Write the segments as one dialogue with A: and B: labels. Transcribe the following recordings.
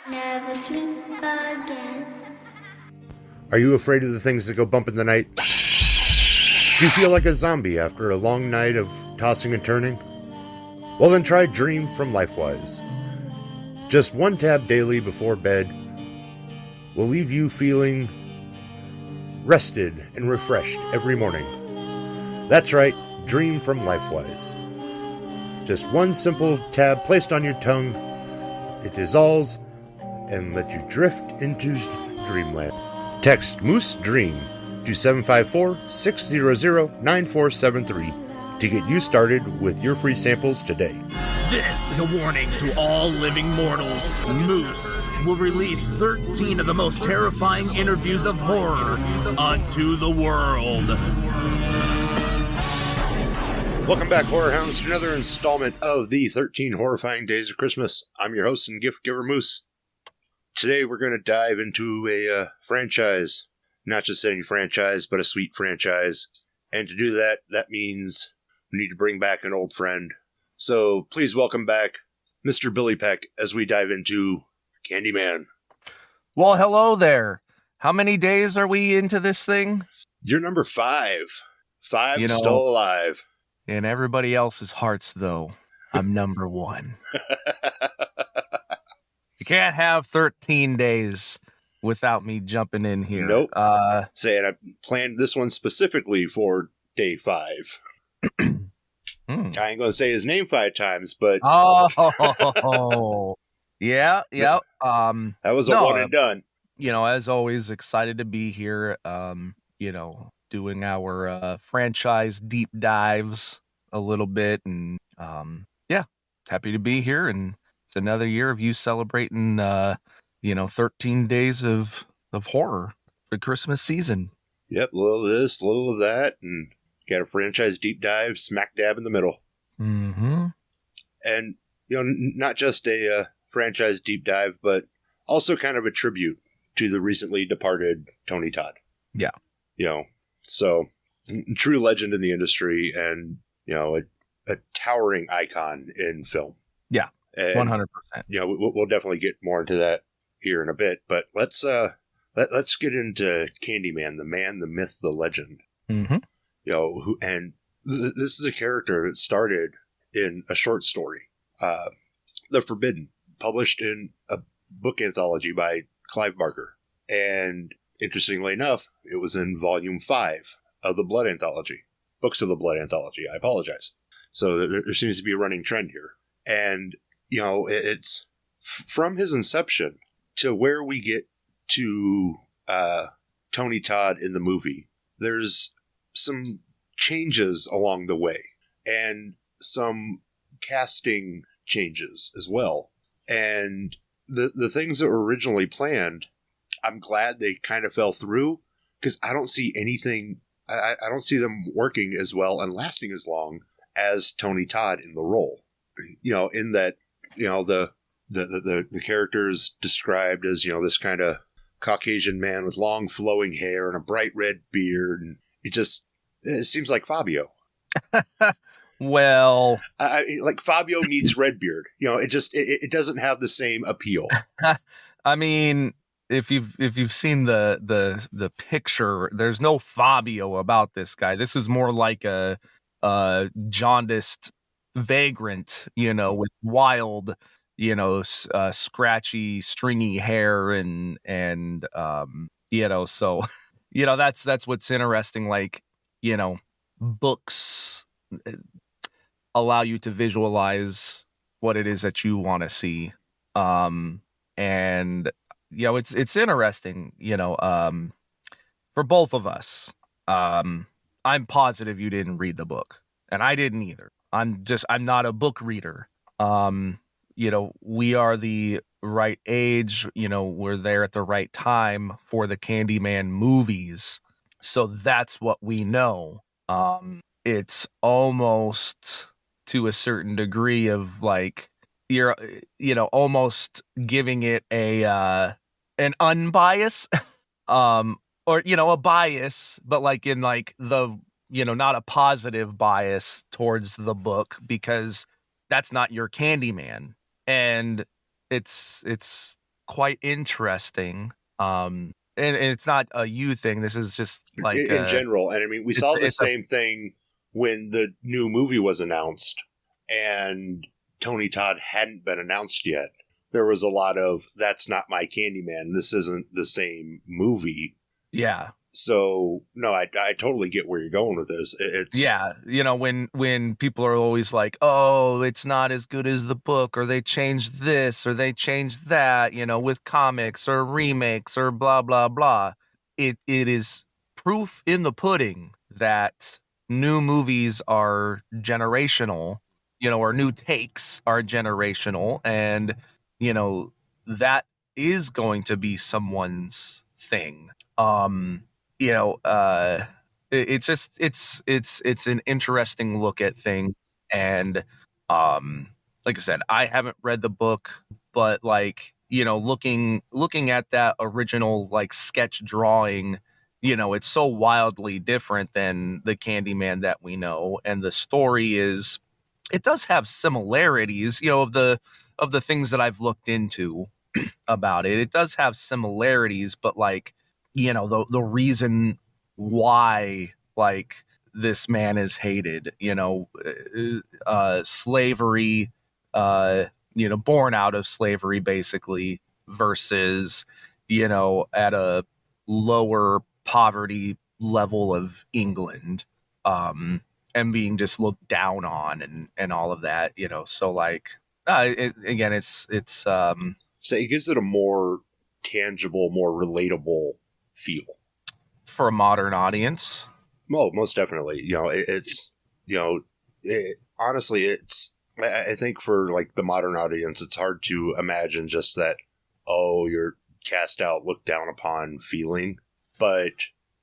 A: Never sleep again.
B: Are you afraid of the things that go bump in the night? Do you feel like a zombie after a long night of tossing and turning? Well, then try Dream from LifeWise. Just one tab daily before bed will leave you feeling rested and refreshed every morning. That's right, Dream from LifeWise. Just one simple tab placed on your tongue, it dissolves and let you drift into dreamland. Text Moose Dream to 754-600-9473 to get you started with your free samples today.
C: This is a warning to all living mortals. Moose will release 13 of the most terrifying interviews of horror unto the world.
B: Welcome back, Horror Hounds, to another installment of the 13 Horrifying Days of Christmas. I'm your host and gift giver, Moose. Today we're going to dive into a franchise. Not just any franchise, but a sweet franchise. And to do that, that means we need to bring back an old friend. So please welcome back Mr. Billy Peck as we dive into Candyman.
D: Well, hello there. How many days are we into this thing?
B: You're number 5. 5 still alive.
D: In everybody else's hearts, though, I'm number 1. You can't have 13 days without me jumping in here.
B: Nope. Saying I planned this one specifically for day 5. I ain't going to say his name 5 times, but...
D: Oh, yeah.
B: That was a one and done.
D: As always, excited to be here, doing our franchise deep dives a little bit. And, happy to be here. And it's another year of you celebrating, 13 days of horror for Christmas season.
B: Yep, a little of this, a little of that, and got a franchise deep dive smack dab in the middle.
D: Mm-hmm.
B: And, not just a franchise deep dive, but also kind of a tribute to the recently departed Tony Todd.
D: Yeah.
B: So, true legend in the industry and, a towering icon in film.
D: Yeah,
B: and,
D: 100%.
B: We'll definitely get more into that here in a bit, but let's get into Candyman, the man, the myth, the legend.
D: Mm-hmm.
B: This is a character that started in a short story, The Forbidden, published in a book anthology by Clive Barker. And interestingly enough, it was in volume 5 of the Blood Anthology, Books of the Blood Anthology. I apologize. So there seems to be a running trend here. And, it's from his inception to where we get to Tony Todd in the movie. There's some changes along the way and some casting changes as well. And the things that were originally planned, I'm glad they kind of fell through because I don't see anything. I don't see them working as well and lasting as long as Tony Todd in the role. In that, the character is described as, this kind of Caucasian man with long flowing hair and a bright red beard. And it seems like Fabio.
D: Well,
B: like Fabio needs red beard. It doesn't have the same appeal.
D: I mean, if you've seen the picture, there's no Fabio about this guy. This is more like a jaundiced vagrant, with wild, scratchy, stringy hair and so that's what's interesting. Like, books allow you to visualize what it is that you want to see. And it's interesting, for both of us. I'm positive you didn't read the book, and I didn't either. I'm not a book reader. We are the right age, we're there at the right time for the Candyman movies. So that's what we know. It's almost to a certain degree of like, you're, almost giving it an unbiased, or, a bias, but like in like the, not a positive bias towards the book because that's not your Candyman. And it's quite interesting. And it's not a you thing. This is just like
B: in general. And I mean, we saw the
D: it's a-
B: same thing when the new movie was announced and Tony Todd hadn't been announced yet. There was a lot of, that's not my Candyman. This isn't the same movie.
D: yeah.
B: So, no, I totally get where you're going with this. It's
D: Yeah, when people are always like, "Oh, it's not as good as the book," or they changed this or they changed that, with comics or remakes or blah blah blah. It is proof in the pudding that new movies are generational, or new takes are generational, and that is going to be someone's thing. Um, you know, uh it's just it's an interesting look at things. And like I said, I haven't read the book, but like looking at that original like sketch drawing, it's so wildly different than the Candyman that we know. And the story it does have similarities, of the things that I've looked into about it. It does have similarities, but like, the reason why like this man is hated, slavery, born out of slavery basically, versus, at a lower poverty level of England, and being just looked down on and all of that, so like, again, it's
B: so it gives it a more tangible, more relatable feel
D: for a modern audience.
B: Well, most definitely. Honestly, I think for like the modern audience, it's hard to imagine just that, oh, you're cast out, looked down upon feeling. But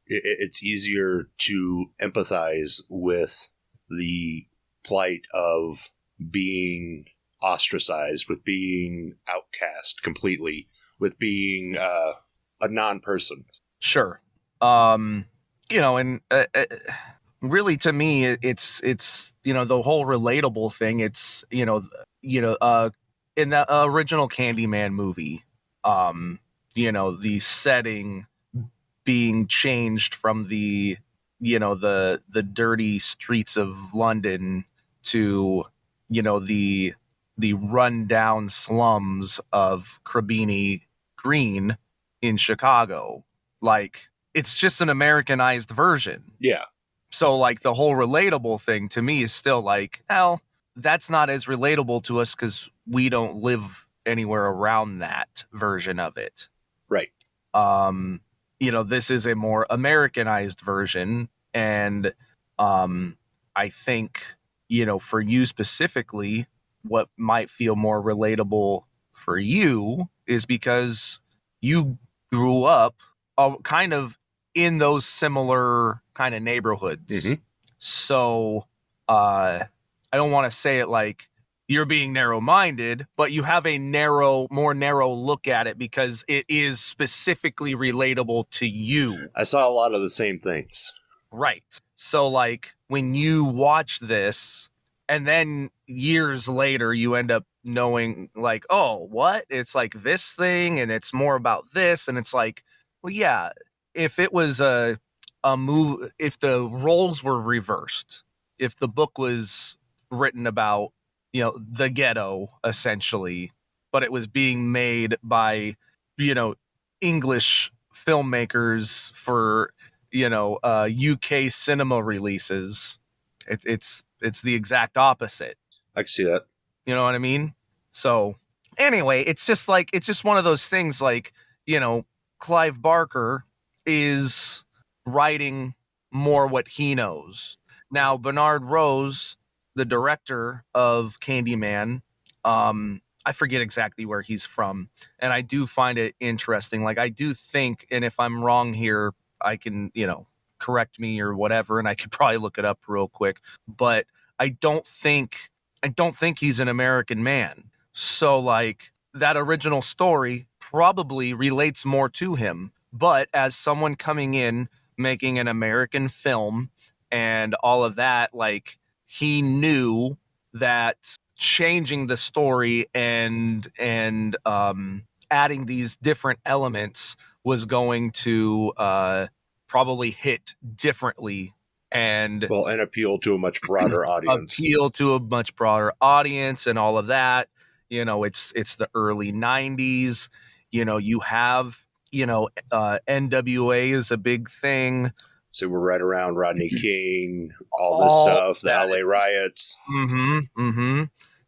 B: it's easier to empathize with the plight of being ostracized, with being outcast completely, with being a non-person.
D: Sure. And really to me, it's the whole relatable thing. It's in the original Candyman movie, the setting being changed from the the dirty streets of London to the rundown slums of Crabini Green in Chicago. Like, it's just an Americanized version.
B: Yeah.
D: So like the whole relatable thing to me is still like, well, that's not as relatable to us because we don't live anywhere around that version of it.
B: Right.
D: This is a more Americanized version. And I think, for you specifically, what might feel more relatable for you is because you grew up kind of in those similar kind of neighborhoods.
B: Mm-hmm.
D: So I don't want to say it like you're being narrow-minded, but you have a more narrow look at it because it is specifically relatable to you.
B: I saw a lot of the same things.
D: Right. So like when you watch this and then years later you end up knowing like, oh, what? It's like this thing and it's more about this. And it's like, well, yeah, if it was a move, if the roles were reversed, if the book was written about, the ghetto essentially, but it was being made by, English filmmakers for, UK cinema releases, it's the exact opposite.
B: I can see that.
D: You know what I mean? So anyway, it's just one of those things like, Clive Barker is writing more what he knows. Now, Bernard Rose, the director of Candyman, I forget exactly where he's from, and I do find it interesting. Like, I do think, and if I'm wrong here, I can, correct me or whatever, and I could probably look it up real quick, but I don't think he's an American man. So like that original story probably relates more to him. But as someone coming in, making an American film and all of that, like he knew that changing the story and adding these different elements was going to probably hit differently and
B: appeal to a much broader audience.
D: And all of that. It's the early 90s. You have, NWA is a big thing.
B: So we're right around Rodney King, all this stuff, the LA riots.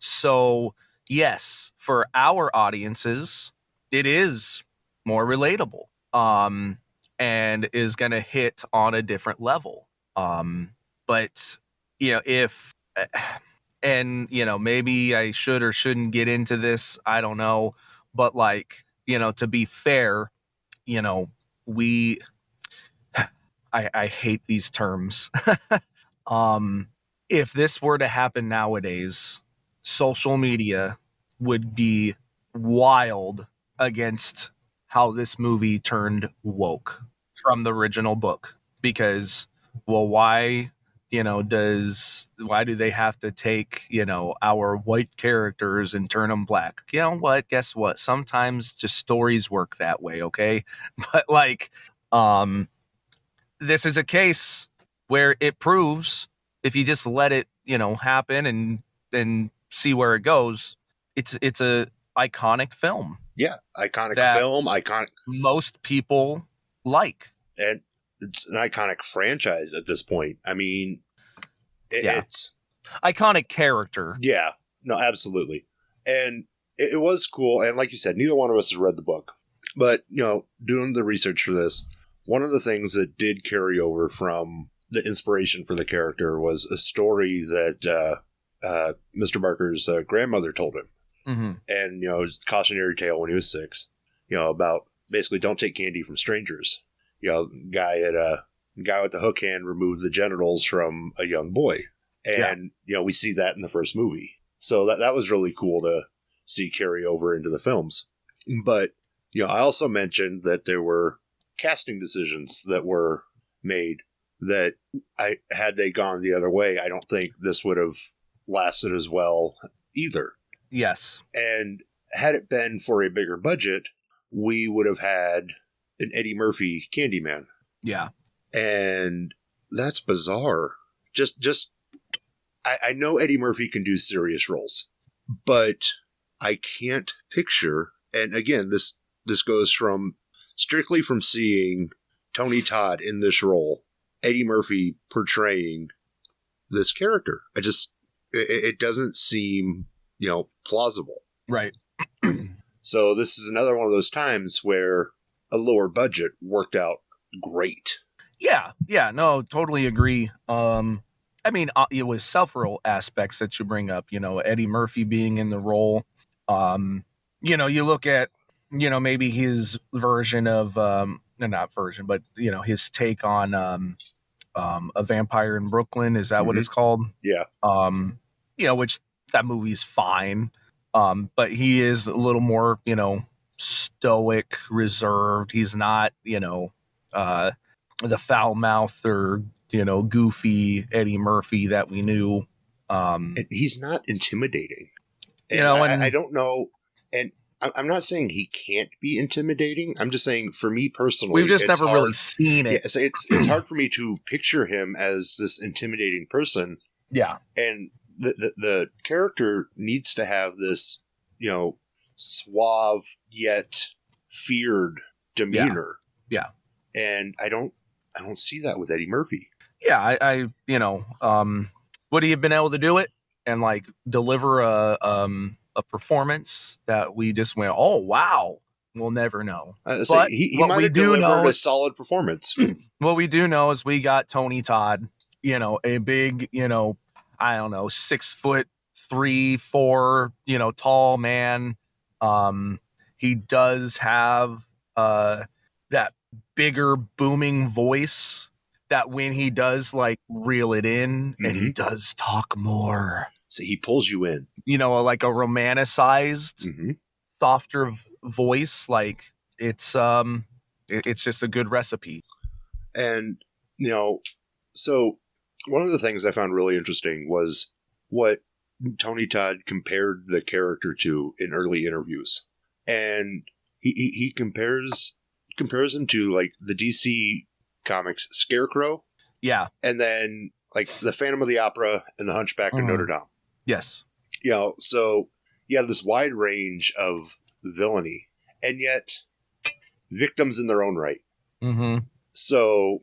D: So, yes, for our audiences, it is more relatable, and is going to hit on a different level. But, if, and, maybe I should or shouldn't get into this, I don't know. But, like, to be fair, we, I hate these terms. If this were to happen nowadays, social media would be wild against how this movie turned woke from the original book. Because, well, why do they have to take, our white characters and turn them black? You know what? Guess what? Sometimes just stories work that way, okay? But, like, this is a case where it proves, if you just let it, happen and see where it goes, it's a iconic film.
B: Yeah, iconic film, iconic.
D: Most people like.
B: And it's an iconic franchise at this point. I mean, it's
D: iconic character.
B: Yeah, no, absolutely. And it was cool. And like you said, neither one of us has read the book. But, doing the research for this, one of the things that did carry over from the inspiration for the character was a story that Mr. Barker's grandmother told him.
D: Mm-hmm.
B: And, it was a cautionary tale when he was 6, about basically don't take candy from strangers. Guy with the hook hand removed the genitals from a young boy. And, we see that in the first movie. So that was really cool to see carry over into the films. But, I also mentioned that there were casting decisions that were made that had they gone the other way, I don't think this would have lasted as well either.
D: Yes.
B: And had it been for a bigger budget, we would have had an Eddie Murphy Candyman.
D: Yeah.
B: And that's bizarre. I know Eddie Murphy can do serious roles, but I can't picture, and again, this goes from strictly from seeing Tony Todd in this role, Eddie Murphy portraying this character. It doesn't seem, plausible.
D: Right.
B: So this is another one of those times where a lower budget worked out great.
D: Yeah, no, totally agree. I mean, it was several aspects that you bring up, Eddie Murphy being in the role. You look at, maybe his version of, not version, but, his take on A Vampire in Brooklyn. Is that what it's called?
B: Yeah.
D: Which that movie's fine. But he is a little more, stoic, reserved. He's not, the foul mouth or, goofy Eddie Murphy that we knew.
B: And he's not intimidating. And I don't know. And I'm not saying he can't be intimidating. I'm just saying, for me personally,
D: we've just never really seen it.
B: Yeah, so it's hard for me to picture him as this intimidating person.
D: Yeah.
B: And the character needs to have this, suave yet feared demeanor.
D: Yeah.
B: And I don't see that with Eddie Murphy.
D: Yeah, I would he have been able to do it and like deliver a performance that we just went, oh wow, we'll never know.
B: But he might have delivered a solid performance.
D: What we do know is we got Tony Todd, a big, I don't know, 6'3", 4", tall man. He does have that bigger booming voice that when he does like reel it in, and he does talk more.
B: So he pulls you in.
D: Like a romanticized, softer voice. Like it's just a good recipe.
B: And, so one of the things I found really interesting was what Tony Todd compared the character to in early interviews. And he compares him to like the DC comics Scarecrow,
D: Yeah.
B: and then like the Phantom of the Opera and the Hunchback of Notre Dame.
D: Yes.
B: So you have this wide range of villainy, and yet victims in their own right.
D: Mm-hmm.
B: So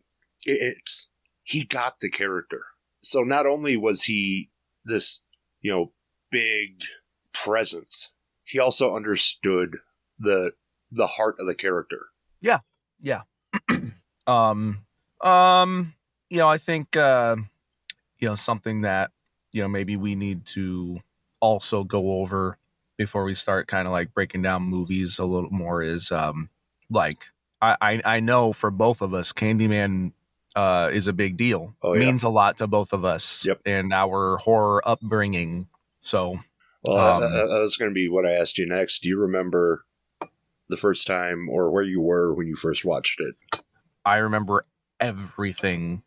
B: he got the character. So not only was he this, big presence, he also understood the heart of the character.
D: Yeah. I think something that maybe we need to also go over before we start kind of like breaking down movies a little more is like I know for both of us, Candyman is a big deal.
B: Oh, yeah.
D: Means a lot to both of us.
B: Yep.
D: And our horror upbringing. So,
B: well, that was going to be what I asked you next. Do you remember the first time or where you were when you first watched it?
D: I remember everything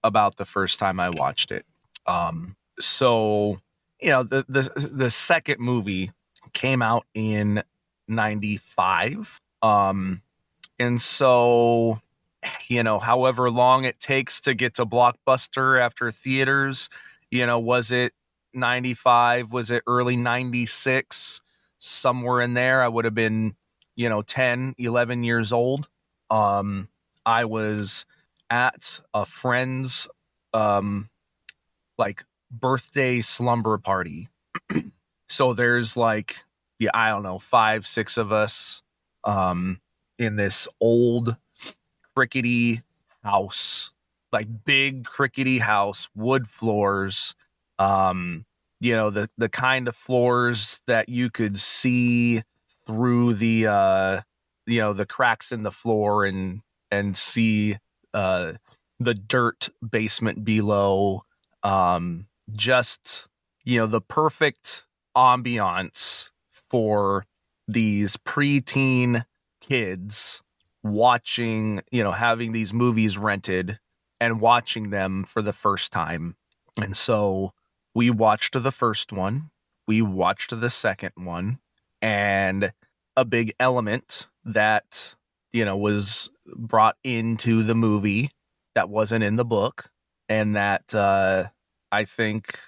D: about the first time I watched it. So the second movie came out in 95. And so, however long it takes to get to Blockbuster after theaters, was it 95? Was it early 96? Somewhere in there, I would have been, 10, 11 years old. I was at a friend's, like birthday slumber party. So there's like, I don't know, 5, 6 of us, in this old crickety house, like big crickety house, wood floors, the kind of floors that you could see through the cracks in the floor and see the dirt basement below. Just the perfect ambiance for these preteen kids watching, having these movies rented and watching them for the first time. And so we watched the first one, we watched the second one, and a big element that, was brought into the movie that wasn't in the book, and that I think,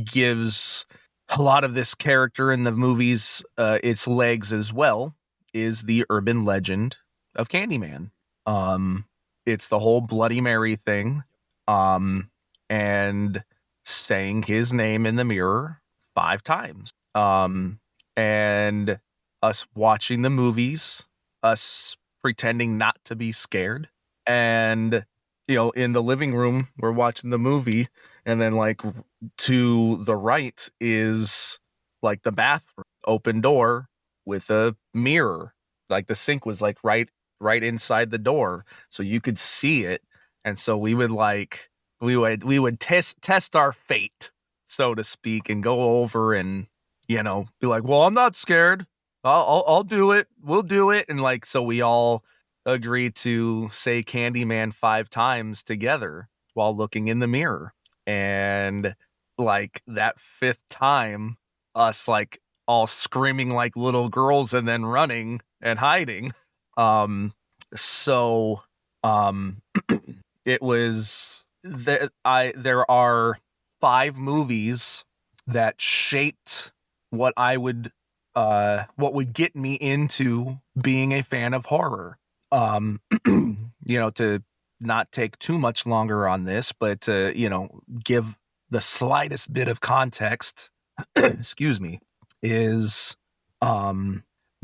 D: gives a lot of this character in the movies its legs as well, is the urban legend of Candyman. It's the whole Bloody Mary thing, and saying his name in the mirror 5 times. And us watching the movies, us pretending not to be scared, and in the living room we're watching the movie, and then like to the right is like the bathroom, open door with a mirror, like the sink was like right inside the door, so you could see it. And so we would test our fate, so to speak, and go over and be like, well, I'm not scared, I'll do it, we'll do it. And like, so we all agreed to say Candyman 5 times together while looking in the mirror. And like that 5th time, us like all screaming like little girls and then running and hiding. It was that there are 5 movies that shaped what would get me into being a fan of horror. To not take too much longer on this, but to, give the slightest bit of context, excuse me, is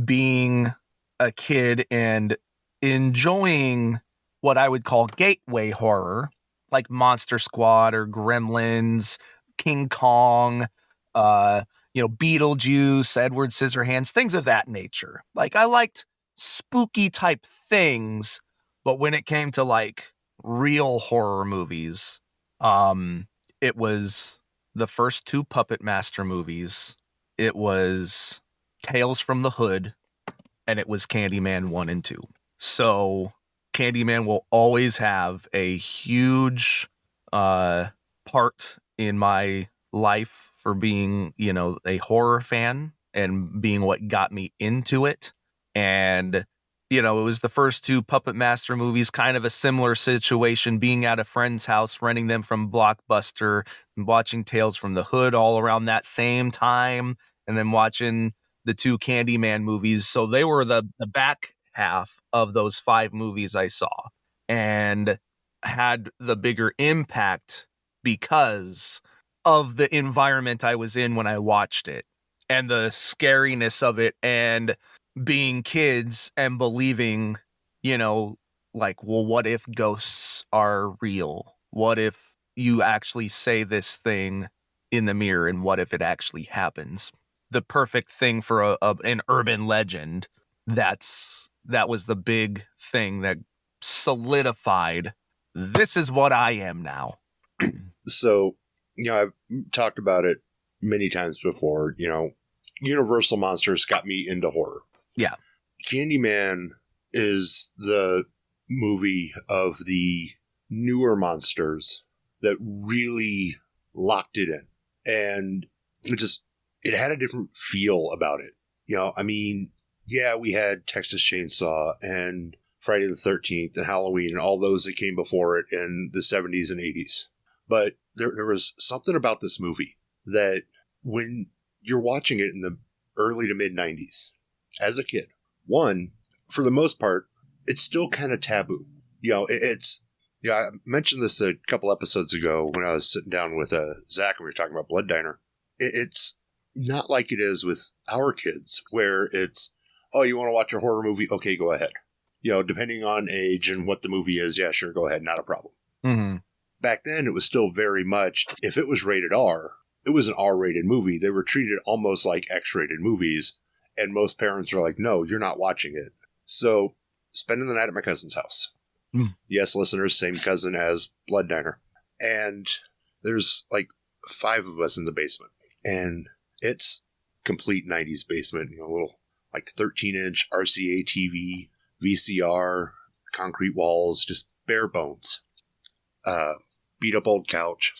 D: being a kid and enjoying what I would call gateway horror, like Monster Squad or Gremlins, King Kong, Beetlejuice, Edward Scissorhands, things of that nature. Like, I liked spooky type things, but when it came to like real horror movies, it was the first 2 Puppet Master movies, it was Tales from the Hood, and it was Candyman 1 and 2. So Candyman will always have a huge part in my life for being, a horror fan and being what got me into it. And, it was the first two Puppet Master movies, kind of a similar situation, being at a friend's house, renting them from Blockbuster, and watching Tales from the Hood all around that same time, and then watching the two Candyman movies. So they were the back half of those 5 movies I saw, and had the bigger impact because of the environment I was in when I watched it, and the scariness of it, and being kids and believing, like, well, what if ghosts are real? What if you actually say this thing in the mirror, and what if it actually happens? The perfect thing for an urban legend. That was the big thing that solidified, this is what I am now.
B: So, I've talked about it many times before. Universal Monsters got me into horror.
D: Yeah.
B: Candyman is the movie of the newer monsters that really locked it in. And it had a different feel about it. We had Texas Chainsaw and Friday the 13th and Halloween and all those that came before it in the 70s and 80s. But there was something about this movie that when you're watching it in the early to mid 90s, as a kid, one, for the most part, it's still kind of taboo. I mentioned this a couple episodes ago when I was sitting down with Zach and we were talking about Blood Diner. It's not like it is with our kids, where it's, oh, you want to watch a horror movie? Okay, go ahead. Depending on age and what the movie is, yeah, sure, go ahead, not a problem.
D: Mm-hmm.
B: Back then, it was still very much, if it was rated R, it was an R-rated movie. They were treated almost like X-rated movies. And most parents are like, no, you're not watching it. So, spending the night at my cousin's house.
D: Mm.
B: Yes, listeners, same cousin as Blood Diner. And there's like 5 of us in the basement. And it's complete 90s basement. A little like 13-inch RCA TV, VCR, concrete walls, just bare bones. Beat up old couch.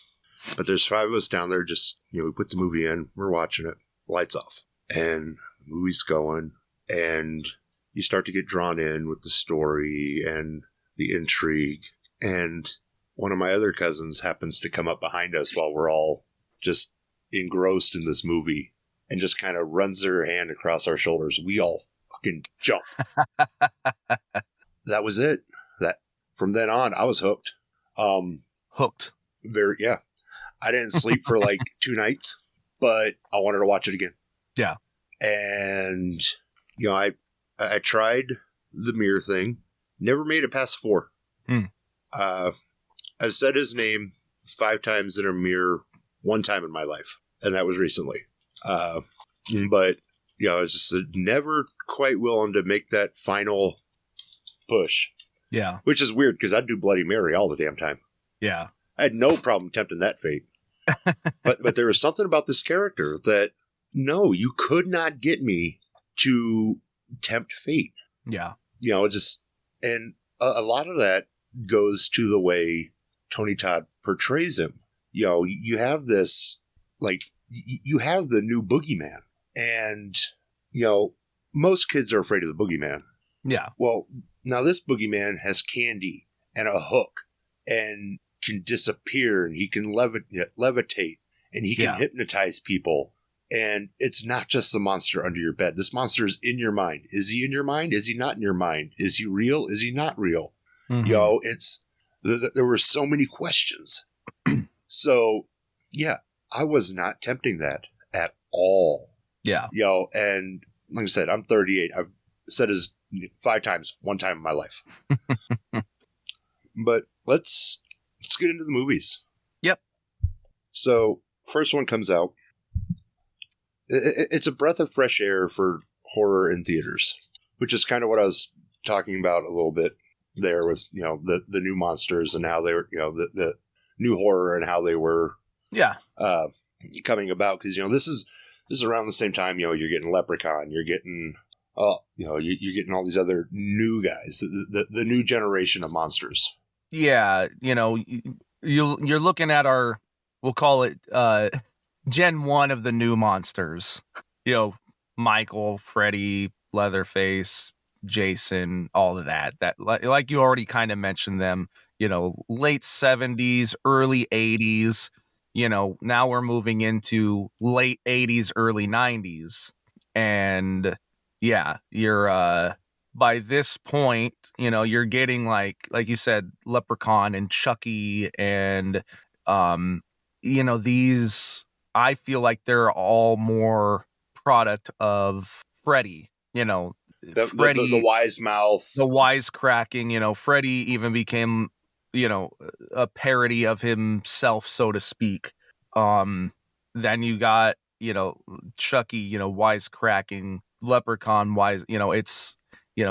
B: But there's 5 of us down there just, we put the movie in, we're watching it, lights off. And the movie's going, and you start to get drawn in with the story and the intrigue. And one of my other cousins happens to come up behind us while we're all just engrossed in this movie and just kind of runs their hand across our shoulders. We all fucking jump. That was it. From then on, I was hooked.
D: Hooked.
B: Yeah. I didn't sleep for like 2 nights, but I wanted to watch it again.
D: Yeah.
B: And, I tried the mirror thing. Never made it past 4. I've said his name 5 times in a mirror, 1 time in my life. And that was recently. But, I was just never quite willing to make that final push.
D: Yeah.
B: Which is weird because I'd do Bloody Mary all the damn time.
D: Yeah.
B: I had no problem tempting that fate. but there was something about this character that, no, you could not get me to tempt fate.
D: Yeah.
B: And a lot of that goes to the way Tony Todd portrays him. You have this, like, you have the new boogeyman. And, most kids are afraid of the boogeyman.
D: Yeah.
B: Well, now this boogeyman has candy and a hook and can disappear, and he can levitate, and he can hypnotize people. And it's not just the monster under your bed. This monster is in your mind. Is he in your mind? Is he not in your mind? Is he real? Is he not real? Mm-hmm. There were so many questions. So, yeah, I was not tempting that at all.
D: Yeah.
B: And like I said, I'm 38. I've said his 5 times, 1 time in my life. But let's get into the movies.
D: Yep.
B: So, first one comes out. It's a breath of fresh air for horror in theaters, which is kind of what I was talking about a little bit there with, the new monsters and how they were, the new horror and how they were coming about. Because, this is around the same time, you're getting Leprechaun, you're getting, you're getting all these other new guys, the new generation of monsters.
D: Yeah. You're looking at we'll call it, Gen 1 of the new monsters, Michael, Freddy, Leatherface, Jason, all of that. That like you already kind of mentioned them, late 70s, early 80s, now we're moving into late 80s, early 90s. And yeah, you're by this point, you're getting like you said, Leprechaun and Chucky and these, I feel like they're all more product of Freddy, Freddy,
B: the wise mouth,
D: the wisecracking, Freddy even became, a parody of himself, so to speak. Then you got, Chucky, wisecracking, Leprechaun wise, it's,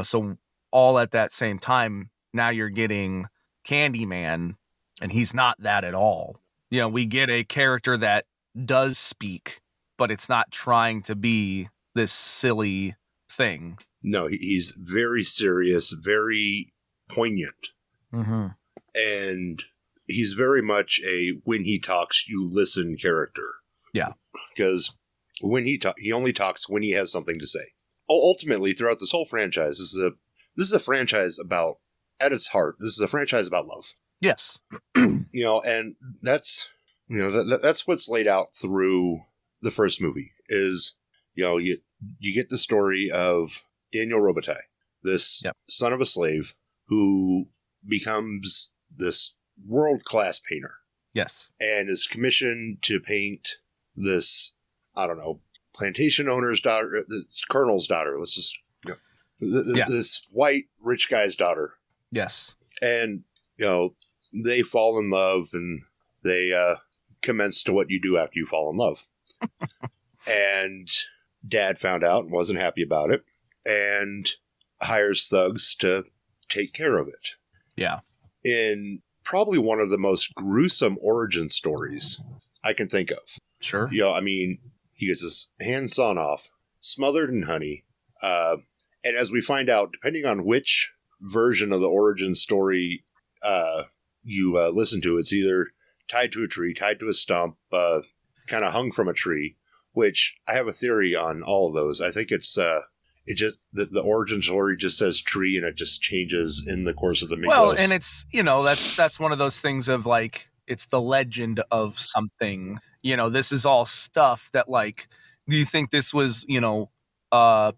D: so all at that same time, now you're getting Candyman, and he's not that at all. We get a character that does speak, but it's not trying to be this silly thing.
B: No, he's very serious, very poignant.
D: Mm-hmm.
B: And he's very much a when he talks, you listen character.
D: Yeah.
B: Because when he only talks when he has something to say. Ultimately, throughout this whole franchise, this is a franchise about, at its heart, this is a franchise about love.
D: Yes.
B: And that's, that's what's laid out through the first movie is, you get the story of Daniel Robitaille, this son of a slave who becomes this world-class painter.
D: Yes.
B: And is commissioned to paint this, I don't know, plantation owner's daughter, this colonel's daughter. Let's just, this white rich guy's daughter.
D: Yes.
B: And, they fall in love and they commence to what you do after you fall in love. And Dad found out and wasn't happy about it and hires thugs to take care of it.
D: Yeah.
B: In probably one of the most gruesome origin stories I can think of.
D: Sure.
B: He gets his hand sawn off, smothered in honey. And as we find out, depending on which version of the origin story you listen to, it's either tied to a tree, tied to a stump, kind of hung from a tree, which I have a theory on all of those. I think it's the origin story just says tree and it just changes in the course of the mythos.
D: Well, and it's, that's one of those things of like, it's the legend of something, this is all stuff that like, do you think this was,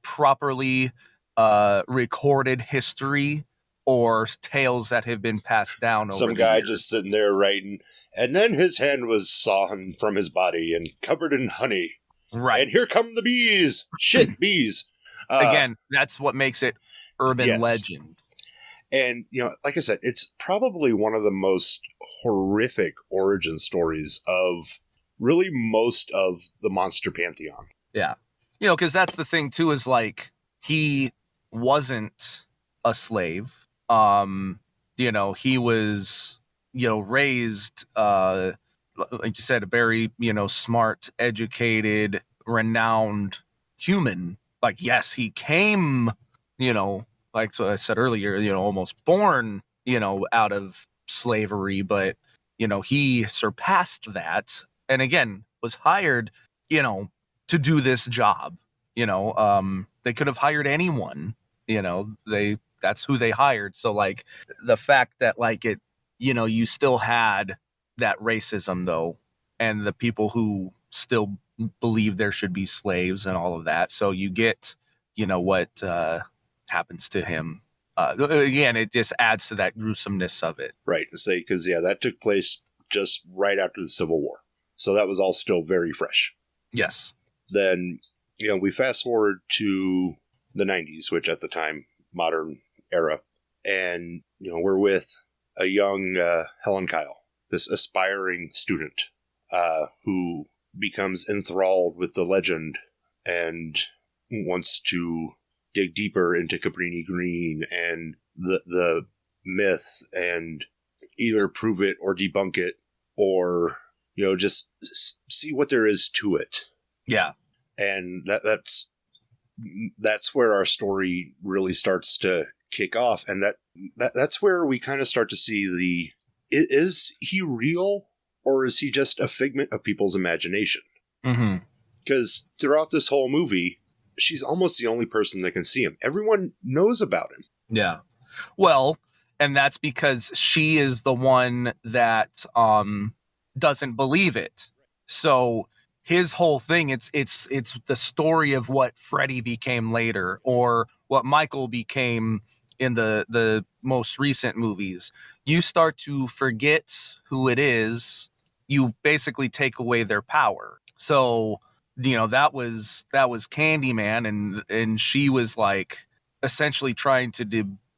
D: properly recorded history or tales that have been passed down over
B: some guy just sitting there writing, and then his hand was sawn from his body and covered in honey.
D: Right.
B: And here come the bees. Shit, bees.
D: Again, that's what makes it urban legend.
B: And, like I said, it's probably one of the most horrific origin stories of really most of the monster pantheon.
D: Yeah. Because that's the thing, too, is like, he wasn't a slave. He was, raised, like you said, a very, smart, educated, renowned human. Like, yes, he came, like so I said earlier, almost born, out of slavery, but, he surpassed that. And again, was hired, to do this job. They could have hired anyone, that's who they hired. So like the fact that like it, you still had that racism though, and the people who still believe there should be slaves and all of that. So you get, what happens to him. Again, it just adds to that gruesomeness of it.
B: Right. To say, because that took place just right after the Civil War. So that was all still very fresh.
D: Yes.
B: Then, we fast forward to the 90s, which at the time, modern era. And, we're with a young Helen Kyle, this aspiring student who becomes enthralled with the legend and wants to dig deeper into Cabrini Green and the myth and either prove it or debunk it or, just see what there is to it.
D: Yeah.
B: And that's where our story really starts to kick off. And that's where we kind of start to see is he real or is he just a figment of people's imagination?
D: Mm-hmm.
B: Because throughout this whole movie, she's almost the only person that can see him. Everyone knows about him.
D: Yeah. Well, and that's because she is the one that doesn't believe it. So his whole thing, it's the story of what Freddy became later, or what Michael became in the most recent movies. You start to forget who it is, you basically take away their power. So, that was Candyman, and she was like essentially trying to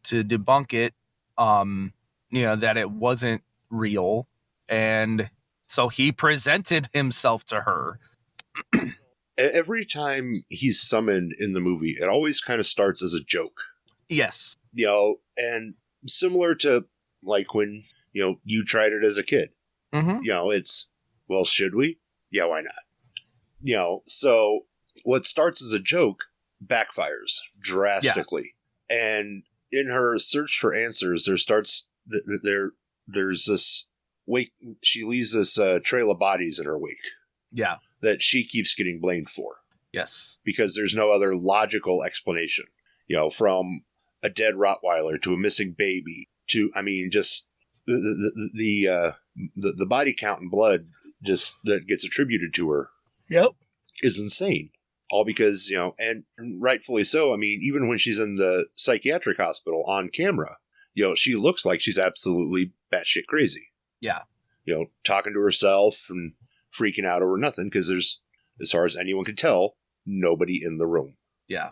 D: debunk it, that it wasn't real. And so he presented himself to her.
B: Every time he's summoned in the movie, it always kind of starts as a joke.
D: Yes.
B: And similar to like when, you tried it as a kid.
D: Mm-hmm.
B: It's, well, should we? Yeah, why not? So what starts as a joke backfires drastically. Yeah. And in her search for answers, there's this wake. She leaves this trail of bodies in her wake.
D: Yeah.
B: That she keeps getting blamed for.
D: Yes.
B: Because there's no other logical explanation. From a dead Rottweiler to a missing baby to, just the body count and blood just that gets attributed to her.
D: Yep.
B: Is insane. All because, and rightfully so. Even when she's in the psychiatric hospital on camera, she looks like she's absolutely batshit crazy.
D: Yeah.
B: Talking to herself and freaking out over nothing because there's, as far as anyone can tell, nobody in the room.
D: Yeah.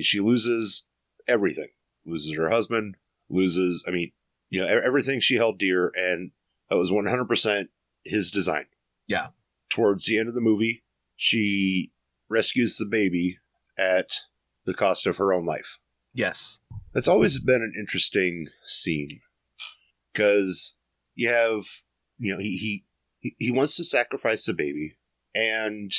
B: She loses everything. Loses her husband, loses, everything she held dear, and that was 100% his design.
D: Yeah.
B: Towards the end of the movie, she rescues the baby at the cost of her own life.
D: Yes.
B: That's always been an interesting scene because you have, he wants to sacrifice the baby and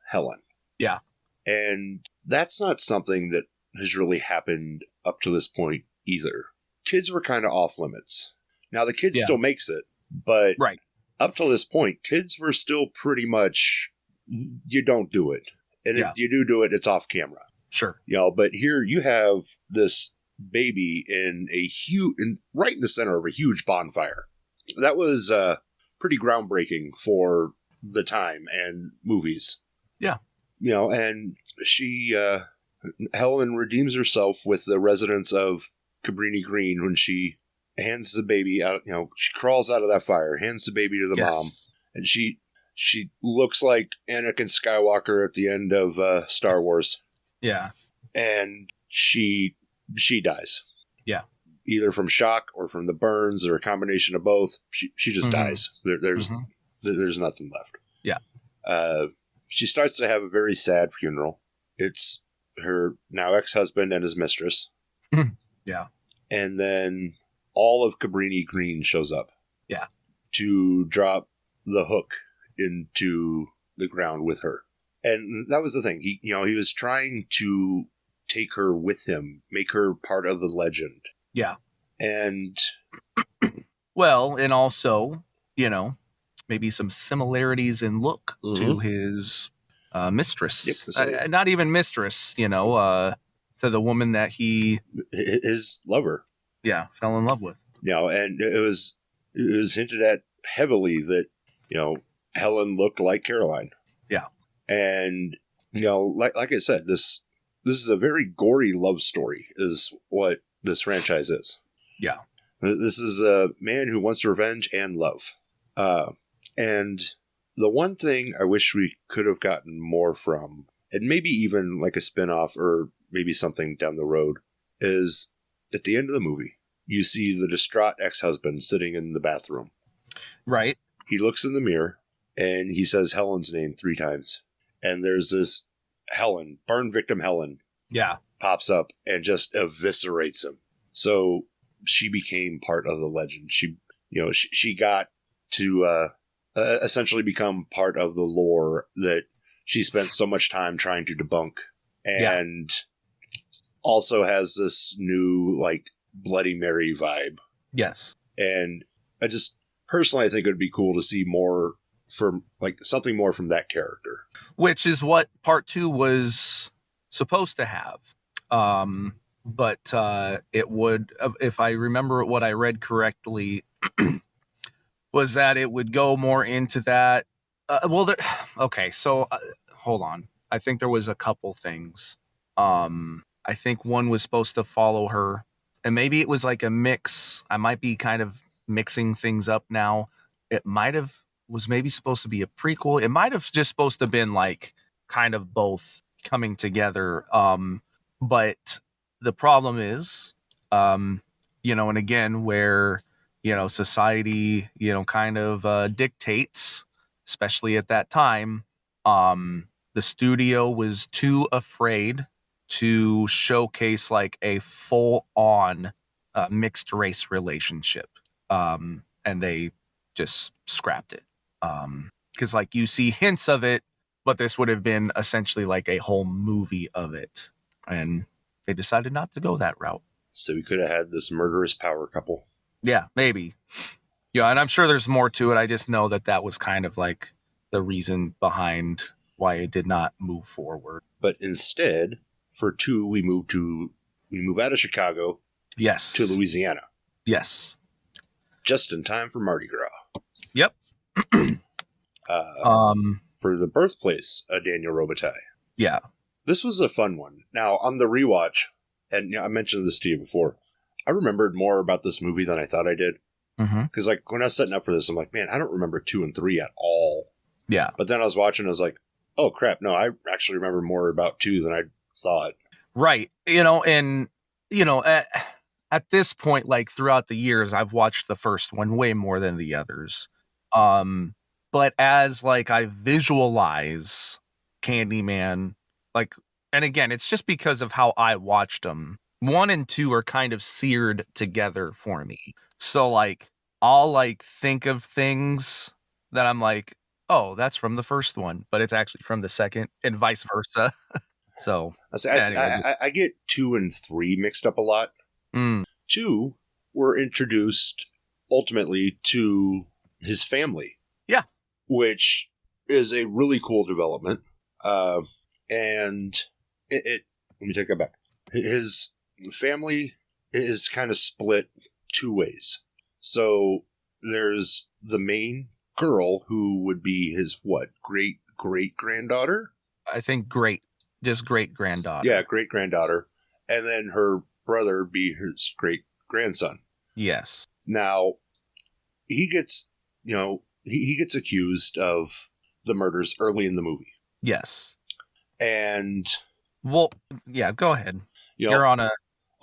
B: Helen.
D: Yeah.
B: And that's not something that has really happened up to this point either. Kids were kind of off limits. Now the kid still makes it, but
D: right.
B: Up till this point, kids were still pretty much, you don't do it. And if you do it, it's off camera.
D: Sure.
B: But here you have this baby right in the center of a huge bonfire. That was pretty groundbreaking for the time and movies.
D: Yeah.
B: And she, Helen redeems herself with the residents of Cabrini Green when she hands the baby out. She crawls out of that fire, hands the baby to the mom, and she looks like Anakin Skywalker at the end of Star Wars.
D: Yeah.
B: And she dies.
D: Yeah.
B: Either from shock or from the burns or a combination of both. She just dies. There's nothing left.
D: Yeah.
B: She starts to have a very sad funeral. It's her now ex-husband and his mistress.
D: Yeah.
B: And then all of Cabrini Green shows up.
D: Yeah.
B: To drop the hook into the ground with her. And that was the thing. He was trying to take her with him, make her part of the legend.
D: Yeah.
B: And
D: well, and also, maybe some similarities in look to his mistress.
B: Yep,
D: not even mistress, to the woman that
B: his lover.
D: Yeah, fell in love with.
B: And it was hinted at heavily that, Helen looked like Caroline.
D: Yeah.
B: And, like I said, this is a very gory love story is what this franchise is.
D: Yeah.
B: This is a man who wants revenge and love. And the one thing I wish we could have gotten more from, and maybe even like a spinoff or maybe something down the road, is at the end of the movie, you see the distraught ex-husband sitting in the bathroom.
D: Right.
B: He looks in the mirror and he says Helen's name 3 times. And there's this Helen, burn victim Helen.
D: Yeah.
B: Pops up and just eviscerates him. So she became part of the legend. She got to essentially become part of the lore that she spent so much time trying to debunk. And also has this new, Bloody Mary vibe.
D: Yes.
B: And I just, personally, I think it would be cool to see more from, something more from that character.
D: Which is what part 2 was supposed to have. But it would, if I remember what I read correctly, was that it would go more into that. Okay, so hold on. I think there was a couple things. I think one was supposed to follow her, and maybe it was like a mix. I might be kind of mixing things up now. It might have was maybe supposed to be a prequel. It might have just supposed to have been like kind of both coming together. But the problem is, and again, where society, kind of dictates, especially at that time. The studio was too afraid to showcase like a full-on mixed race relationship, and they just scrapped it. Because like you see hints of it, but this would have been essentially like a whole movie of it, and they decided not to go that route.
B: So we could have had this murderous power couple.
D: Yeah, maybe. Yeah, and I'm sure there's more to it. I just know that was kind of like the reason behind why it did not move forward.
B: But instead, for 2, we move out of Chicago.
D: Yes.
B: To Louisiana.
D: Yes.
B: Just in time for Mardi Gras.
D: Yep.
B: For the birthplace of Daniel Robitaille.
D: Yeah.
B: This was a fun one. Now, on the rewatch, and I mentioned this to you before, I remembered more about this movie than I thought I did. Because like when I was setting up for this, I'm like, man, I don't remember 2 and 3 at all.
D: Yeah.
B: But then I was watching, I was like, oh crap, no, I actually remember more about 2 than I thought.
D: Right. At this point, like throughout the years, I've watched the first one way more than the others. But as like I visualize Candyman, like, and again, it's just because of how I watched them. 1 and 2 are kind of seared together for me. So like I'll like think of things that I'm like, oh, that's from the first one, but it's actually from the second, and vice versa. So
B: I get 2 and 3 mixed up a lot. 2 were introduced ultimately to his family.
D: Yeah.
B: Which is a really cool development. And it let me take that back. His family is kind of split 2 ways. So there's the main girl who would be his great granddaughter?
D: I think just great granddaughter.
B: Yeah, great granddaughter. And then her brother be his great grandson.
D: Yes.
B: Now he gets he gets accused of the murders early in the movie.
D: Yes.
B: And
D: well, yeah, go ahead. You're on a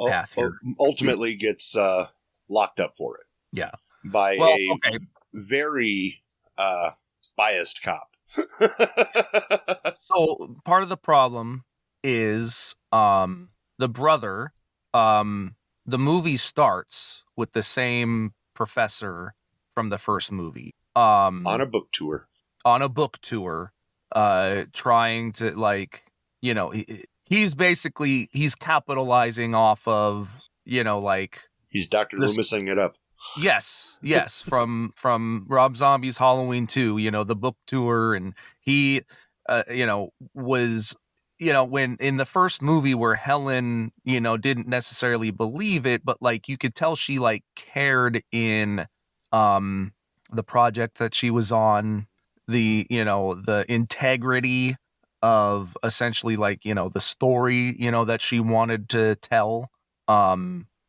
D: path here.
B: Ultimately gets locked up for it.
D: Yeah.
B: By very biased cop.
D: So part of the problem is the brother. The movie starts with the same professor from the first movie.
B: On a book tour.
D: Trying to like, he's capitalizing off of, like
B: he's Dr. Loomising it up.
D: Yes, from Rob Zombie's Halloween 2, the book tour, and he, was, when in the first movie where Helen, didn't necessarily believe it, but like you could tell she like cared in the project that she was on, the integrity of essentially like, the story, that she wanted to tell,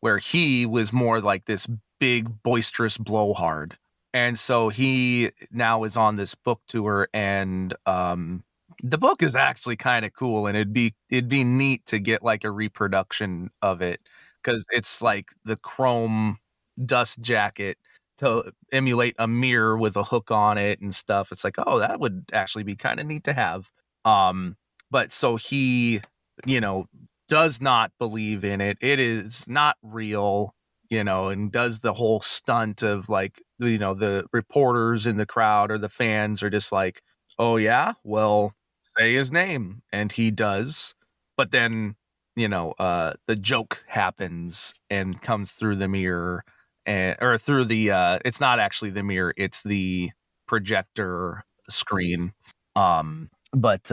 D: where he was more like this big boisterous blowhard. And so he now is on this book tour, and the book is actually kind of cool, and it'd be neat to get like a reproduction of it, because it's like the chrome dust jacket to emulate a mirror with a hook on it and stuff. It's like, oh, that would actually be kind of neat to have. But so he, does not believe in it. It is not real, and does the whole stunt of like, the reporters in the crowd or the fans are just like, oh yeah, well, say his name. And he does. But then, the joke happens and comes through the mirror, or through the, it's not actually the mirror, it's the projector screen. But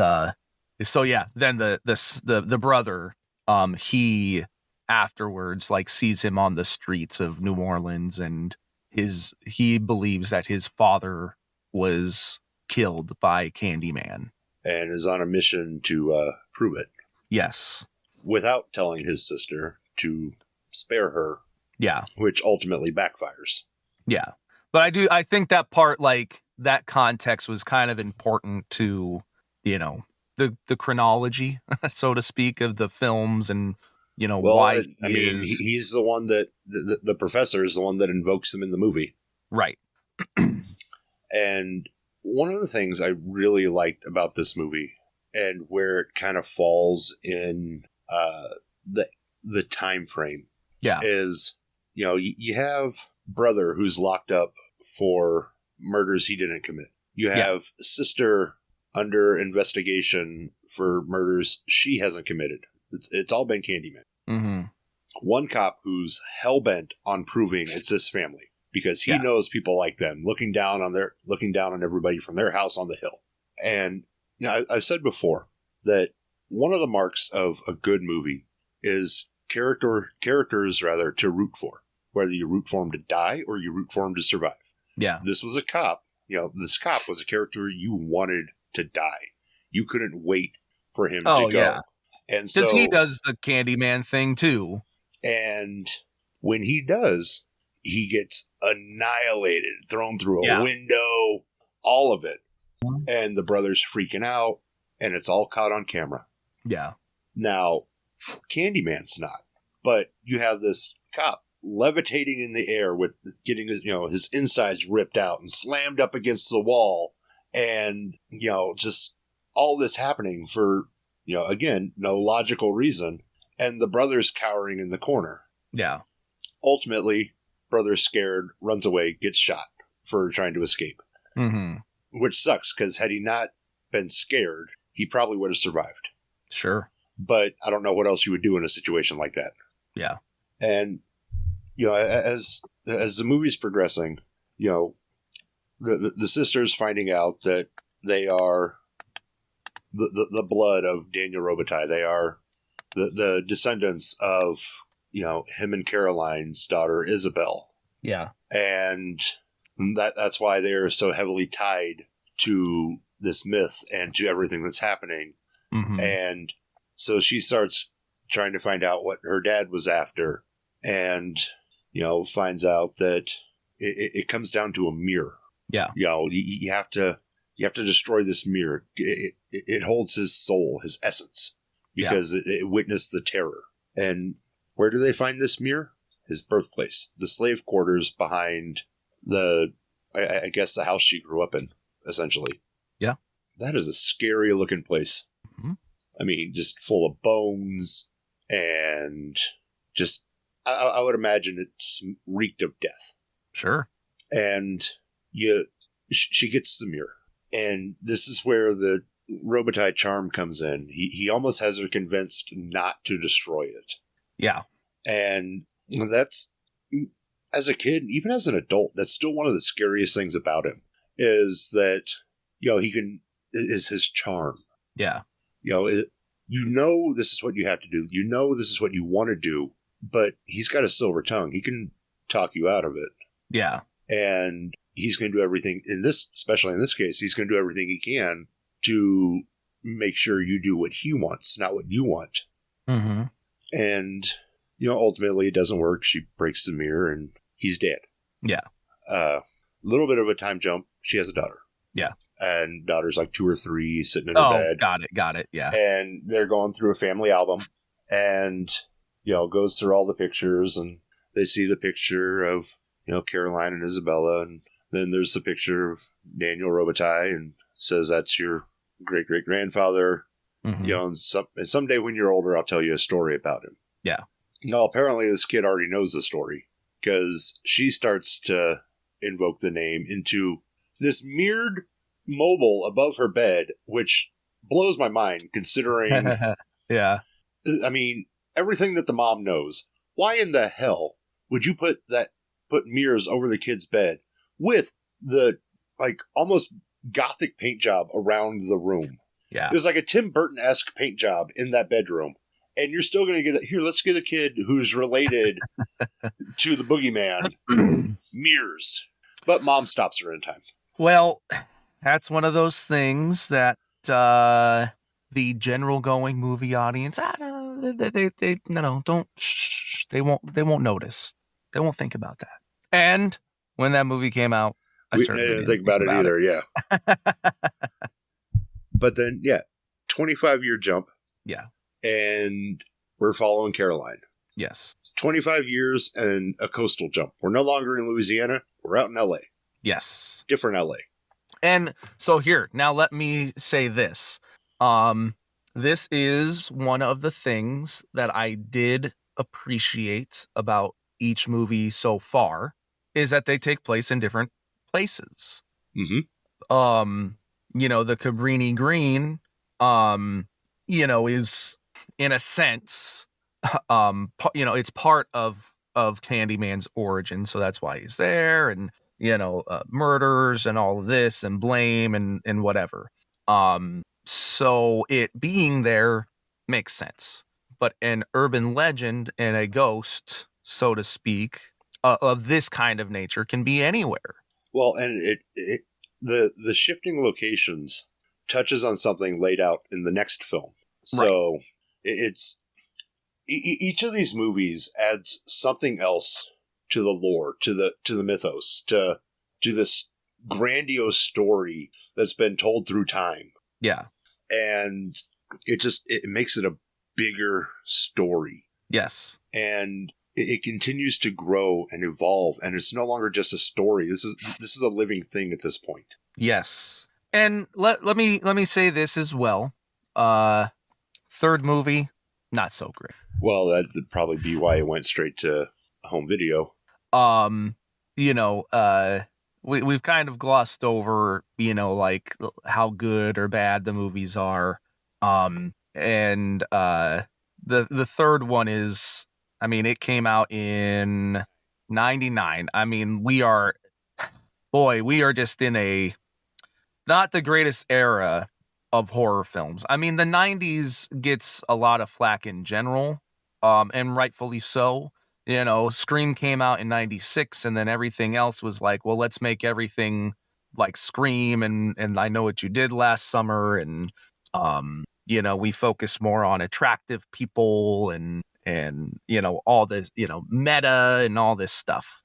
D: So yeah, then the brother, he afterwards like sees him on the streets of New Orleans, and he believes that his father was killed by Candyman.
B: And is on a mission to prove it.
D: Yes.
B: Without telling his sister to spare her.
D: Yeah.
B: Which ultimately backfires.
D: Yeah. But I think that part, like, that context was kind of important to, you know, the chronology, so to speak, of the films and, you know, why
B: he's the one that, the professor is the one that invokes him in the movie.
D: Right.
B: And one of the things I really liked about this movie, and where it kind of falls in the time frame, is, you know, you have brother who's locked up for murders he didn't commit. You have sister under investigation for murders she hasn't committed. It's all been Candyman.
D: Mm-hmm.
B: One cop who's hell-bent on proving it's this family because he knows people like them, looking down on everybody from their house on the hill. And you know, I've said before that one of the marks of a good movie is characters rather to root for, whether you root for him to die or you root for him to survive. Yeah, this was a cop. You know, this cop was a character you wanted to die. You couldn't wait for him to go. Yeah. And so
D: he does the Candyman thing too.
B: And when he does, he gets annihilated, thrown through a window, all of it. Mm-hmm. And the brother's freaking out, and it's all caught on camera. Yeah. Now, Candyman's not, but you have this cop levitating in the air with getting his insides ripped out and slammed up against the wall, and just all this happening for again no logical reason, and the brother's cowering in the corner. Yeah. Ultimately, brother's scared, runs away, gets shot for trying to escape. Mm-hmm. Which sucks, because had he not been scared, he probably would have survived. Sure. But I don't know what else you would do in a situation like that. Yeah. And as the movie's progressing, the sisters finding out that they are the blood of Daniel Robitaille. They are the descendants of him and Caroline's daughter Isabel. Yeah. And that's why they're so heavily tied to this myth and to everything that's happening. Mm-hmm. And so she starts trying to find out what her dad was after, and finds out that it comes down to a mirror. Yeah. You have to destroy this mirror. It holds his soul, his essence, because it witnessed the terror. And where do they find this mirror? His birthplace, the slave quarters behind I guess the house she grew up in, essentially. Yeah. That is a scary looking place. Mm-hmm. I mean, just full of bones, and just, I would imagine it's reeked of death. Sure. And she gets the mirror. And this is where the Robitaille charm comes in. He almost has her convinced not to destroy it. Yeah. And that's, as a kid, even as an adult, that's still one of the scariest things about him, is that, is his charm. Yeah. This is what you have to do. This is what you want to do, but he's got a silver tongue. He can talk you out of it. Yeah. And he's going to do everything especially in this case, he's going to do everything he can to make sure you do what he wants, not what you want. Mm-hmm. And, ultimately it doesn't work. She breaks the mirror and he's dead. Yeah. Little bit of a time jump. She has a daughter. Yeah. And daughter's like 2 or 3 sitting in her bed. Got it. Yeah. And they're going through a family album, and, goes through all the pictures, and they see the picture of, Caroline and Isabella, and then there's the picture of Daniel Robitaille, and says that's your great-great-grandfather. Mm-hmm. And someday when you're older, I'll tell you a story about him. Yeah. No, apparently this kid already knows the story, because she starts to invoke the name into this mirrored mobile above her bed, which blows my mind, considering, yeah, I mean, everything that the mom knows. Why in the hell would you put mirrors over the kid's bed with the, almost gothic paint job around the room?
D: Yeah.
B: It was like a Tim Burton-esque paint job in that bedroom. And you're still going to get it. Here, let's get a kid who's related to the boogeyman. Mirrors. But mom stops her in time.
D: Well, that's one of those things that the general going movie audience, don't, shh, they won't notice. They won't think about that. And when that movie came out, I certainly
B: didn't think about it either, yeah. But then, 25-year jump.
D: Yeah.
B: And we're following Caroline.
D: Yes.
B: 25 years and a coastal jump. We're no longer in Louisiana. We're out in LA.
D: Yes.
B: Different LA.
D: And so here, now let me say this. This is one of the things that I did appreciate about each movie so far, is that they take place in different places.
B: Mm-hmm.
D: The Cabrini Green, is in a sense, it's part of Candyman's origin, so that's why he's there, and murders and all of this and blame and whatever. So it being there makes sense, but an urban legend and a ghost, so to speak, of this kind of nature can be anywhere.
B: Well, and the shifting locations touches on something laid out in the next film. So it's each of these movies adds something else to the lore, to the mythos, to this grandiose story that's been told through time.
D: Yeah.
B: And it makes it a bigger story.
D: Yes.
B: And it continues to grow and evolve, and it's no longer just a story. This is a living thing at this point.
D: Yes. And let me say this as well. Third movie, not so great.
B: Well, that'd probably be why it went straight to home video.
D: We've kind of glossed over, like how good or bad the movies are. The third one is, it came out in 1999. We are just in a not the greatest era of horror films. The 90s gets a lot of flack in general, and rightfully so. Scream came out in 96, and then everything else was like, well, let's make everything like Scream and I Know What You Did Last Summer, and we focus more on attractive people and all this, meta and all this stuff.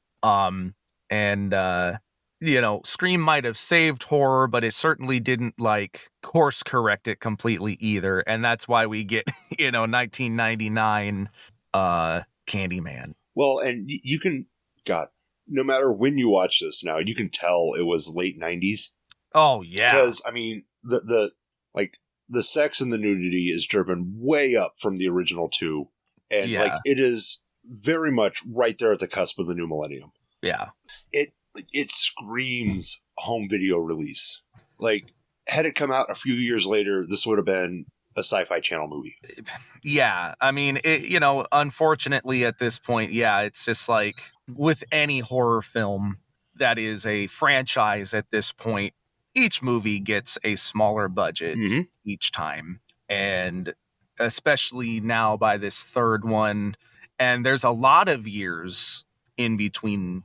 D: Scream might have saved horror, but it certainly didn't like course correct it completely either. And that's why we get, 1999 Candyman.
B: Well, and no matter when you watch this now, you can tell it was late 90s.
D: Oh, yeah.
B: Because, the sex and the nudity is driven way up from the original two. And, it is very much right there at the cusp of the new millennium.
D: Yeah.
B: It screams home video release. Had it come out a few years later, this would have been a Sci-Fi Channel movie.
D: Yeah. Unfortunately at this point, it's just like with any horror film that is a franchise at this point, each movie gets a smaller budget each time. And especially now by this third one, and there's a lot of years in between,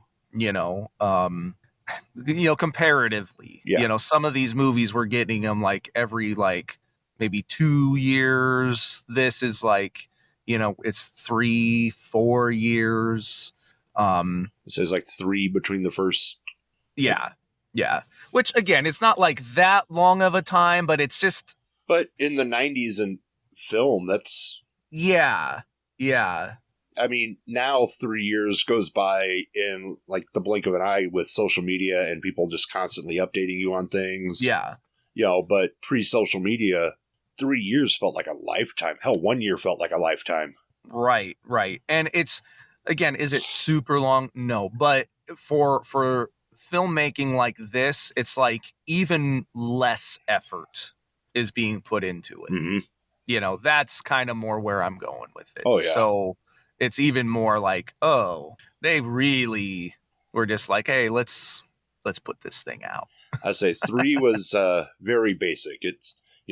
D: comparatively, some of these movies we're getting them like every maybe 2 years. This is it's 3-4 years.
B: It says 3 between the first.
D: Yeah. Which again, it's not like that long of a time, but it's just.
B: But in the 90s and film, that's.
D: Yeah.
B: Now 3 years goes by in the blink of an eye with social media and people just constantly updating you on things.
D: Yeah.
B: But pre-social media, 3 years felt like a lifetime. Hell, 1 year felt like a lifetime.
D: Right. And it's, again, is it super long? No. But for filmmaking like this, it's even less effort is being put into it.
B: Mm-hmm.
D: That's kind of more where I'm going with it.
B: Oh, yeah.
D: So it's even more they really were just like, hey, let's put this thing out.
B: I say 3 was very basic.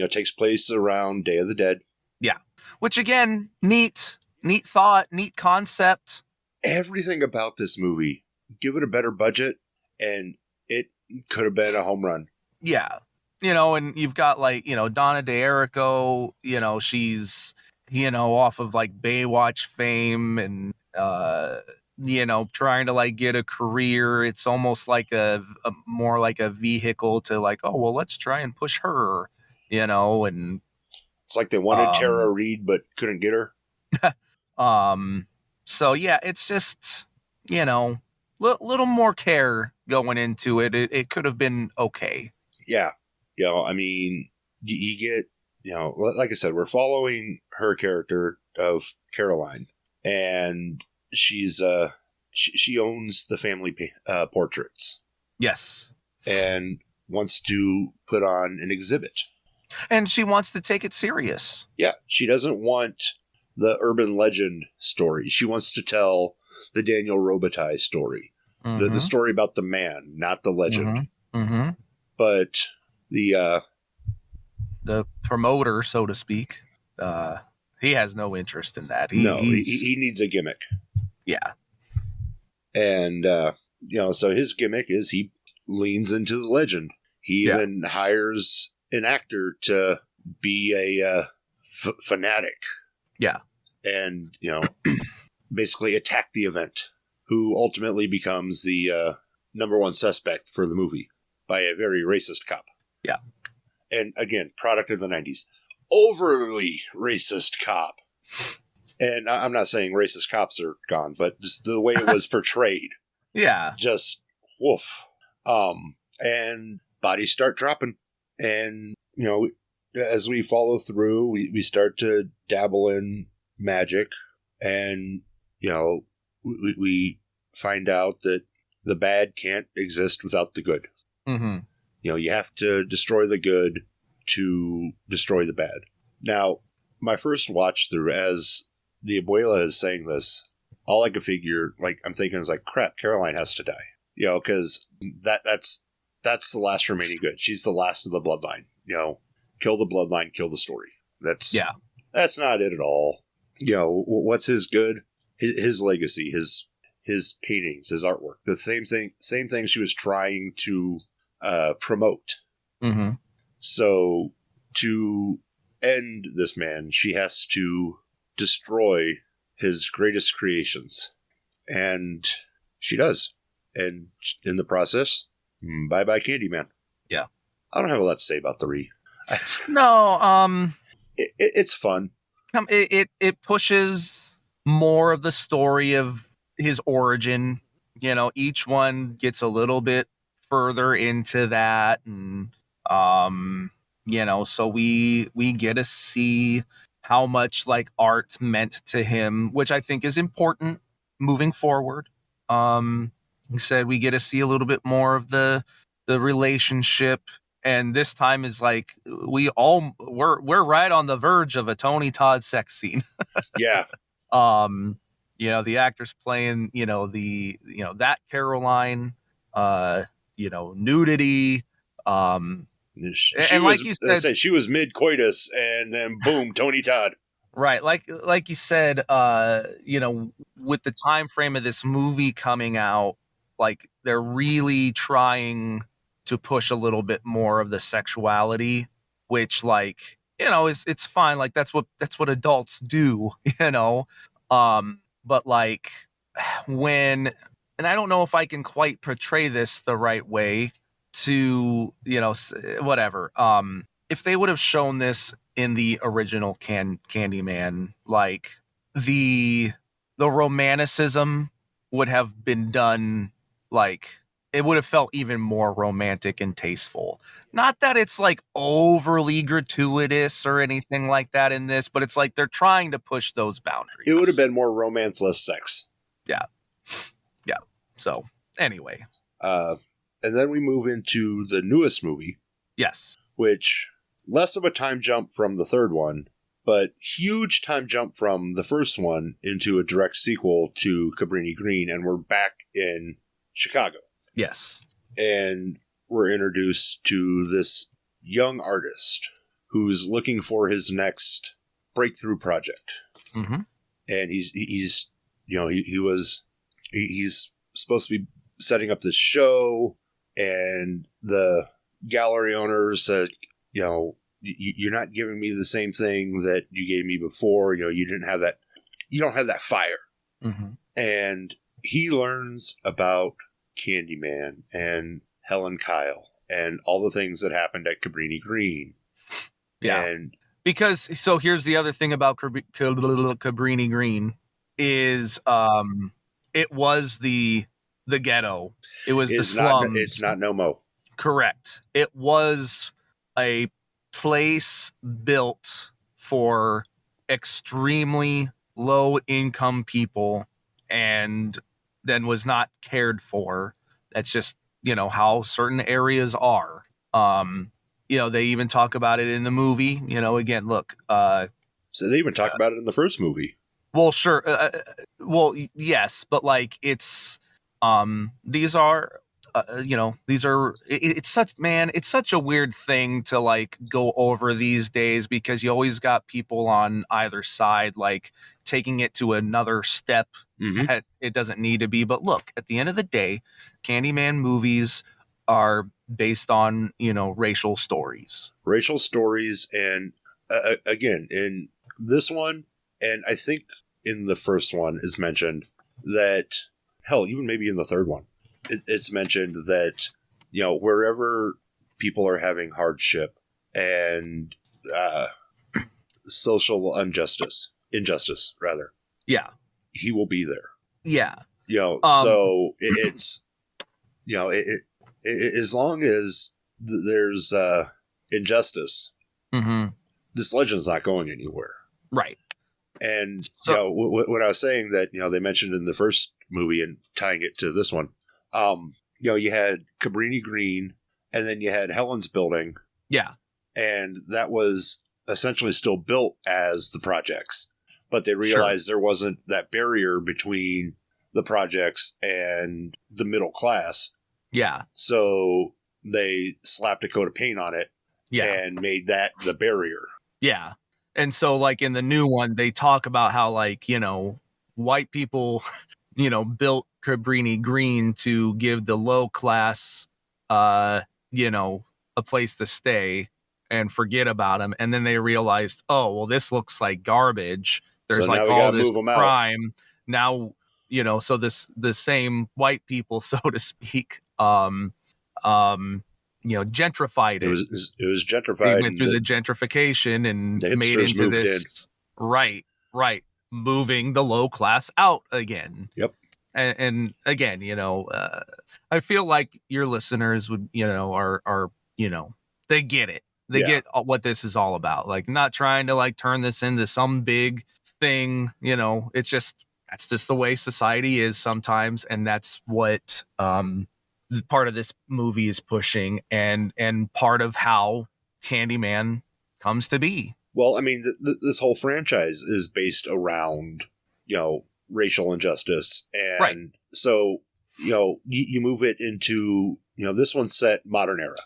B: takes place around Day of the Dead.
D: Yeah. Which again, neat thought, neat concept.
B: Everything about this movie, give it a better budget, and it could have been a home run.
D: Yeah. And you've got like, Donna D'Errico, she's, off of like Baywatch fame and, trying to like get a career. It's almost like a more like a vehicle to like, oh, well, let's try and push her, and
B: it's like they wanted Tara Reid, but couldn't get her.
D: So yeah, it's just, little more care going into it. It could have been okay.
B: Yeah. I mean, you get, like I said, we're following her character of Caroline, and she's, she owns the family portraits.
D: Yes.
B: And wants to put on an exhibit.
D: And she wants to take it serious.
B: Yeah. She doesn't want the urban legend story. She wants to tell the Daniel Robitaille story. Mm-hmm. The story about the man, not the legend.
D: Mm-hmm. Mm-hmm.
B: But the
D: promoter, so to speak, he has no interest in that.
B: He needs a gimmick.
D: Yeah.
B: And, so his gimmick is he leans into the legend. He even hires an actor to be a fanatic.
D: Yeah.
B: And, basically attack the event, who ultimately becomes the number one suspect for the movie by a very racist cop.
D: Yeah.
B: And again, product of the 90s. Overly racist cop. And I'm not saying racist cops are gone, but just the way it was portrayed.
D: Yeah.
B: Just woof. And bodies start dropping. And, as we follow through, we start to dabble in magic. And, we find out that the bad can't exist without the good.
D: Mm-hmm.
B: You have to destroy the good to destroy the bad. Now, my first watch through, as the abuela is saying this, all I could figure, I'm thinking is crap, Caroline has to die. Because that's the last remaining good. She's the last of the bloodline. Kill the bloodline, kill the story. That's not it at all. What's his good? His legacy, his paintings, his artwork. The same thing she was trying to promote.
D: Mm-hmm.
B: So to end this man, she has to destroy his greatest creations. And she does. And in the process, bye-bye Candyman.
D: Yeah.
B: I don't have a lot to say about the Re.
D: No,
B: it's fun.
D: It pushes more of the story of his origin. Each one gets a little bit further into that, and so we get to see how much art meant to him, which I think is important moving forward. He said we get to see a little bit more of the relationship, and this time is we're right on the verge of a Tony Todd sex scene.
B: Yeah.
D: The actress playing, that Caroline, nudity.
B: She
D: and
B: was,
D: like you said,
B: she was mid coitus, and then boom, Tony Todd.
D: Right, like you said, with the time frame of this movie coming out, they're really trying to push a little bit more of the sexuality, which it's fine. That's what adults do, but when, and I don't know if I can quite portray this the right way to, whatever. If they would have shown this in the original Candyman, the romanticism would have been done, it would have felt even more romantic and tasteful. Not that it's overly gratuitous or anything like that in this, but it's they're trying to push those boundaries.
B: It would have been more romance, less sex.
D: Yeah. Yeah. So anyway.
B: And then we move into the newest movie.
D: Yes.
B: Which, less of a time jump from the third one, but huge time jump from the first one into a direct sequel to Cabrini Green, and we're back in Chicago.
D: Yes.
B: And we're introduced to this young artist who's looking for his next breakthrough project.
D: Mm-hmm.
B: And he's supposed to be setting up this show, and the gallery owner said, you're not giving me the same thing that you gave me before. You don't have that fire.
D: Mm-hmm.
B: And he learns about Candyman and Helen Kyle and all the things that happened at Cabrini Green.
D: Yeah.
B: And
D: because, so here's the other thing about Cabrini Green is it was the ghetto. It was the slums.
B: It's not no mo.
D: Correct. It was a place built for extremely low income people and then was not cared for. That's just, how certain areas are. They even talk about it in the movie. Again, look.
B: So they even talk about it in the first movie.
D: Well, sure. Yes, but like it's these are it's such a weird thing to like go over these days, because you always got people on either side like taking it to another step that it doesn't need to be. But look, at the end of the day, Candyman movies are based on racial stories,
B: and again in this one, and I think in the first one is mentioned that, hell, even maybe in the third one, it's mentioned that, wherever people are having hardship and social injustice, rather.
D: Yeah.
B: He will be there.
D: Yeah.
B: So it's, as long as there's injustice, this legend's not going anywhere.
D: Right.
B: And, when I was saying that, they mentioned in the first movie and tying it to this one, you had Cabrini Green, and then you had Helen's building.
D: Yeah.
B: And that was essentially still built as the projects. But they realized there wasn't that barrier between the projects and the middle class.
D: Yeah.
B: So they slapped a coat of paint on it and made that the barrier.
D: Yeah. And so, like, in the new one, they talk about how, like, white people, built Cabrini Green to give the low class, a place to stay and forget about them. And then they realized, oh, well, this looks like garbage. There's like all this crime now, so the same white people, so to speak, gentrified it.
B: It was gentrified.
D: They went through the gentrification and made into this. Right. Moving the low class out again.
B: Yep.
D: And again, I feel like your listeners would, are they get it. They get what this is all about. Like, not trying to like turn this into some big thing. It's just, that's just the way society is sometimes. And that's what, part of this movie is pushing, and part of how Candyman comes to be.
B: Well, I mean, this whole franchise is based around, racial injustice. And so, you move it into, this one's set modern era,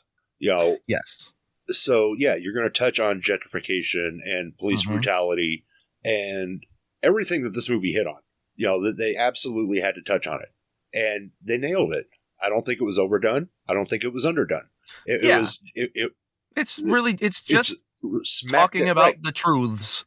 D: Yes.
B: So, you're going to touch on gentrification and police brutality and everything that this movie hit on, that they absolutely had to touch on it. And they nailed it. I don't think it was overdone. I don't think it was underdone. It's just
D: talking about the truths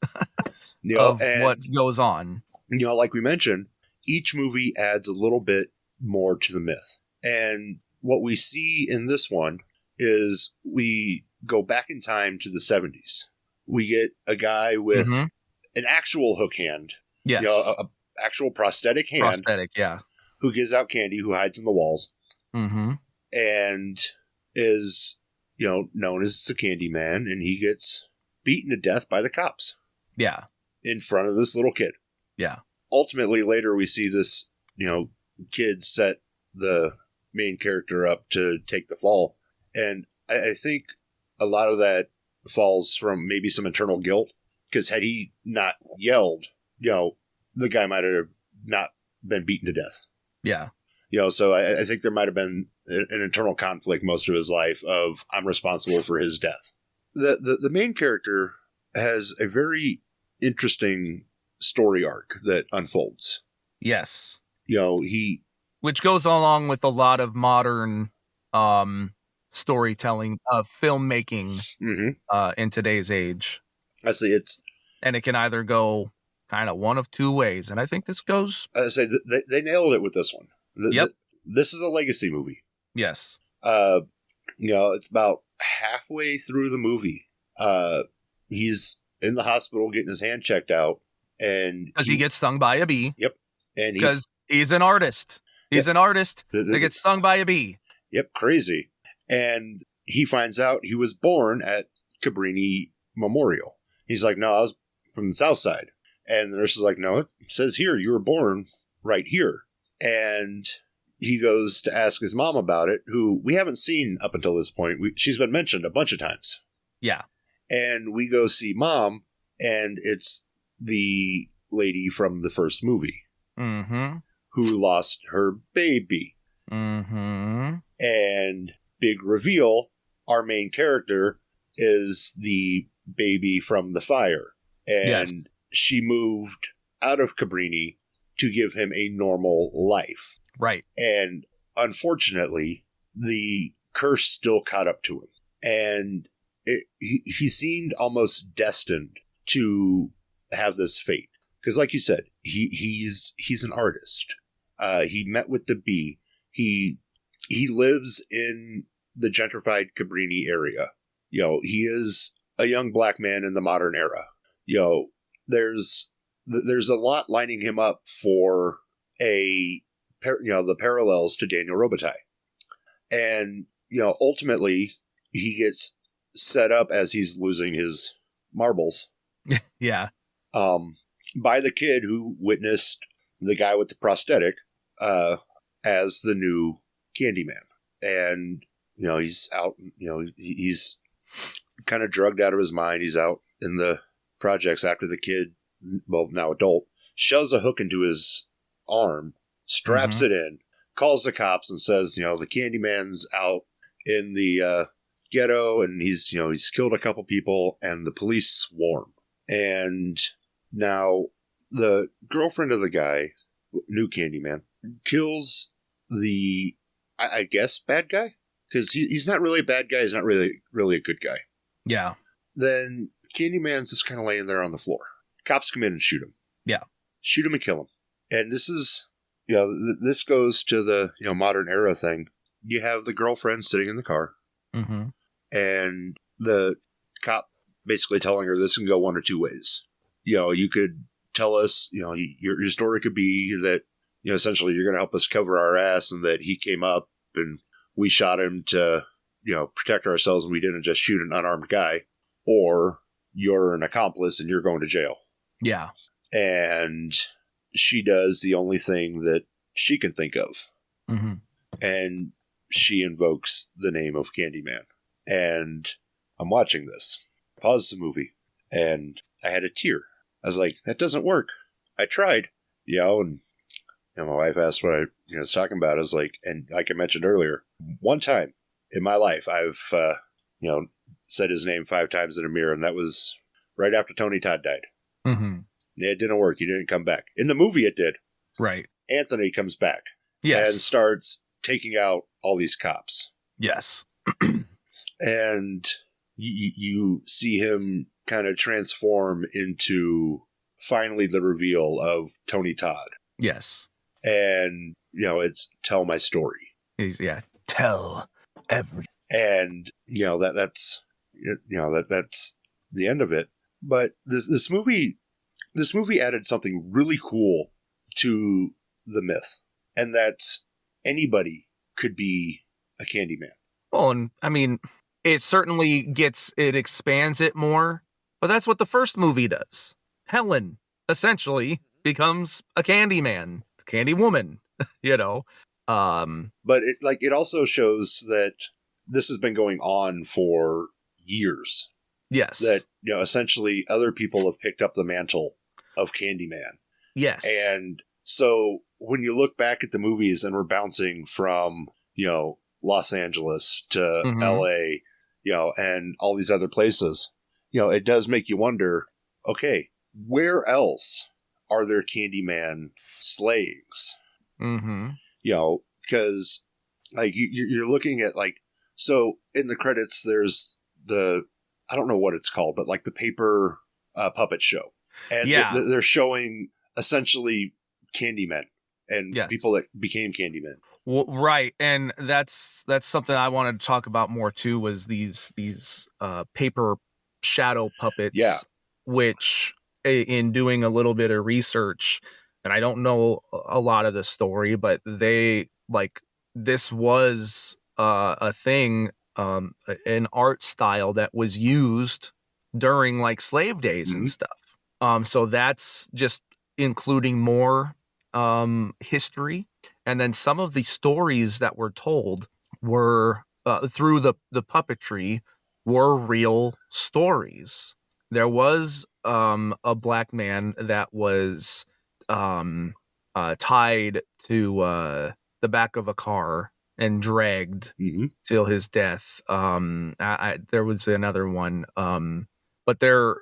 D: of what goes on.
B: Like we mentioned, each movie adds a little bit more to the myth. And what we see in this one is we go back in time to the 70s. We get a guy with an actual hook hand.
D: Yes.
B: A actual prosthetic hand. Who gives out candy, who hides in the walls. And is, known as the Candyman, and he gets beaten to death by the cops.
D: Yeah.
B: In front of this little kid.
D: Yeah.
B: Ultimately, later we see this, kid set the main character up to take the fall. And I think a lot of that falls from maybe some internal guilt, because had he not yelled, the guy might have not been beaten to death.
D: Yeah.
B: So I think there might have been an internal conflict most of his life of, I'm responsible for his death. the main character has a very interesting story arc that unfolds.
D: Yes.
B: Which
D: goes along with a lot of modern storytelling, filmmaking in today's age.
B: I see
D: and it can either go kind of one of two ways, and I think this goes.
B: I say they nailed it with this one.
D: Yep.
B: This is a legacy movie.
D: Yes.
B: It's about halfway through the movie. He's in the hospital getting his hand checked out, and
D: because he gets stung by a bee.
B: Yep. And
D: because he's an artist. He's an artist that gets stung by a bee.
B: Yep, crazy. And he finds out he was born at Cabrini Memorial. He's like, no, I was from the South Side. And the nurse is like, no, it says here you were born right here. And he goes to ask his mom about it, who we haven't seen up until this point. She's been mentioned a bunch of times.
D: Yeah.
B: And we go see Mom, and it's the lady from the first movie.
D: Mm-hmm.
B: Who lost her baby.
D: Mm-hmm.
B: And big reveal, our main character is the baby from the fire. And she moved out of Cabrini to give him a normal life.
D: Right.
B: And unfortunately, the curse still caught up to him. And he seemed almost destined to have this fate. Because like you said, he's an artist. He met with the bee. He lives in the gentrified Cabrini area. He is a young black man in the modern era. There's a lot lining him up for the parallels to Daniel Robitaille. And, ultimately he gets set up as he's losing his marbles.
D: Yeah.
B: By the kid who witnessed the guy with the prosthetic as the new Candyman. And, he's out, he's kind of drugged out of his mind. He's out in the projects after the kid, well, now adult, shoves a hook into his arm, straps it in, calls the cops and says, the Candyman's out in the ghetto and he's killed a couple people and the police swarm. And now the girlfriend of the guy, new Candyman, kills the, I guess, bad guy? Because he's not really a bad guy. He's not really a good guy.
D: Yeah.
B: Then Candyman's just kind of laying there on the floor. Cops come in and shoot him.
D: Yeah.
B: Shoot him and kill him. And this is, this goes to the, modern era thing. You have the girlfriend sitting in the car.
D: Mm-hmm.
B: And the cop basically telling her this can go one or two ways. You could tell us, your story could be that, essentially you're going to help us cover our ass and that he came up and we shot him to, protect ourselves and we didn't just shoot an unarmed guy. Or you're an accomplice and you're going to jail.
D: Yeah.
B: And she does the only thing that she can think of.
D: Mm-hmm.
B: And she invokes the name of Candyman. And I'm watching this. Pause the movie. And I had a tear. I was like, that doesn't work. I tried. And my wife asked what I was talking about. I was like, and like I mentioned earlier, one time in my life, I've, said his name 5 times in a mirror, and that was right after Tony Todd died.
D: Mm-hmm.
B: It didn't work. He didn't come back. In the movie, it did.
D: Right.
B: Anthony comes back.
D: Yes.
B: And starts taking out all these cops.
D: Yes.
B: And you see him kind of transform into finally the reveal of Tony Todd.
D: Yes.
B: And, it's tell my story.
D: Tell every.
B: And, that's the end of it. But this movie added something really cool to the myth. And that's anybody could be a Candyman.
D: Well, and I mean, it certainly expands it more, but that's what the first movie does. Helen essentially becomes a Candyman, Candy Woman,
B: But it also shows that this has been going on for years.
D: Yes.
B: That, essentially other people have picked up the mantle of Candyman.
D: Yes.
B: And so when you look back at the movies and we're bouncing from, Los Angeles to LA, and all these other places, it does make you wonder, okay, where else are there Candyman slayings?
D: Mm-hmm.
B: Because like you're looking at so in the credits, there's I don't know what it's called, but like the paper puppet show. And they're showing essentially Candyman and people that became Candyman.
D: Well, right, and that's something I wanted to talk about more too. Was these paper shadow puppets, which in doing a little bit of research, and I don't know a lot of the story, but this was a thing, an art style that was used during like slave days and stuff. So that's just including more history. And then some of the stories that were told were through the puppetry were real stories. There was a black man that was tied to the back of a car and dragged till his death. There was another one, but they're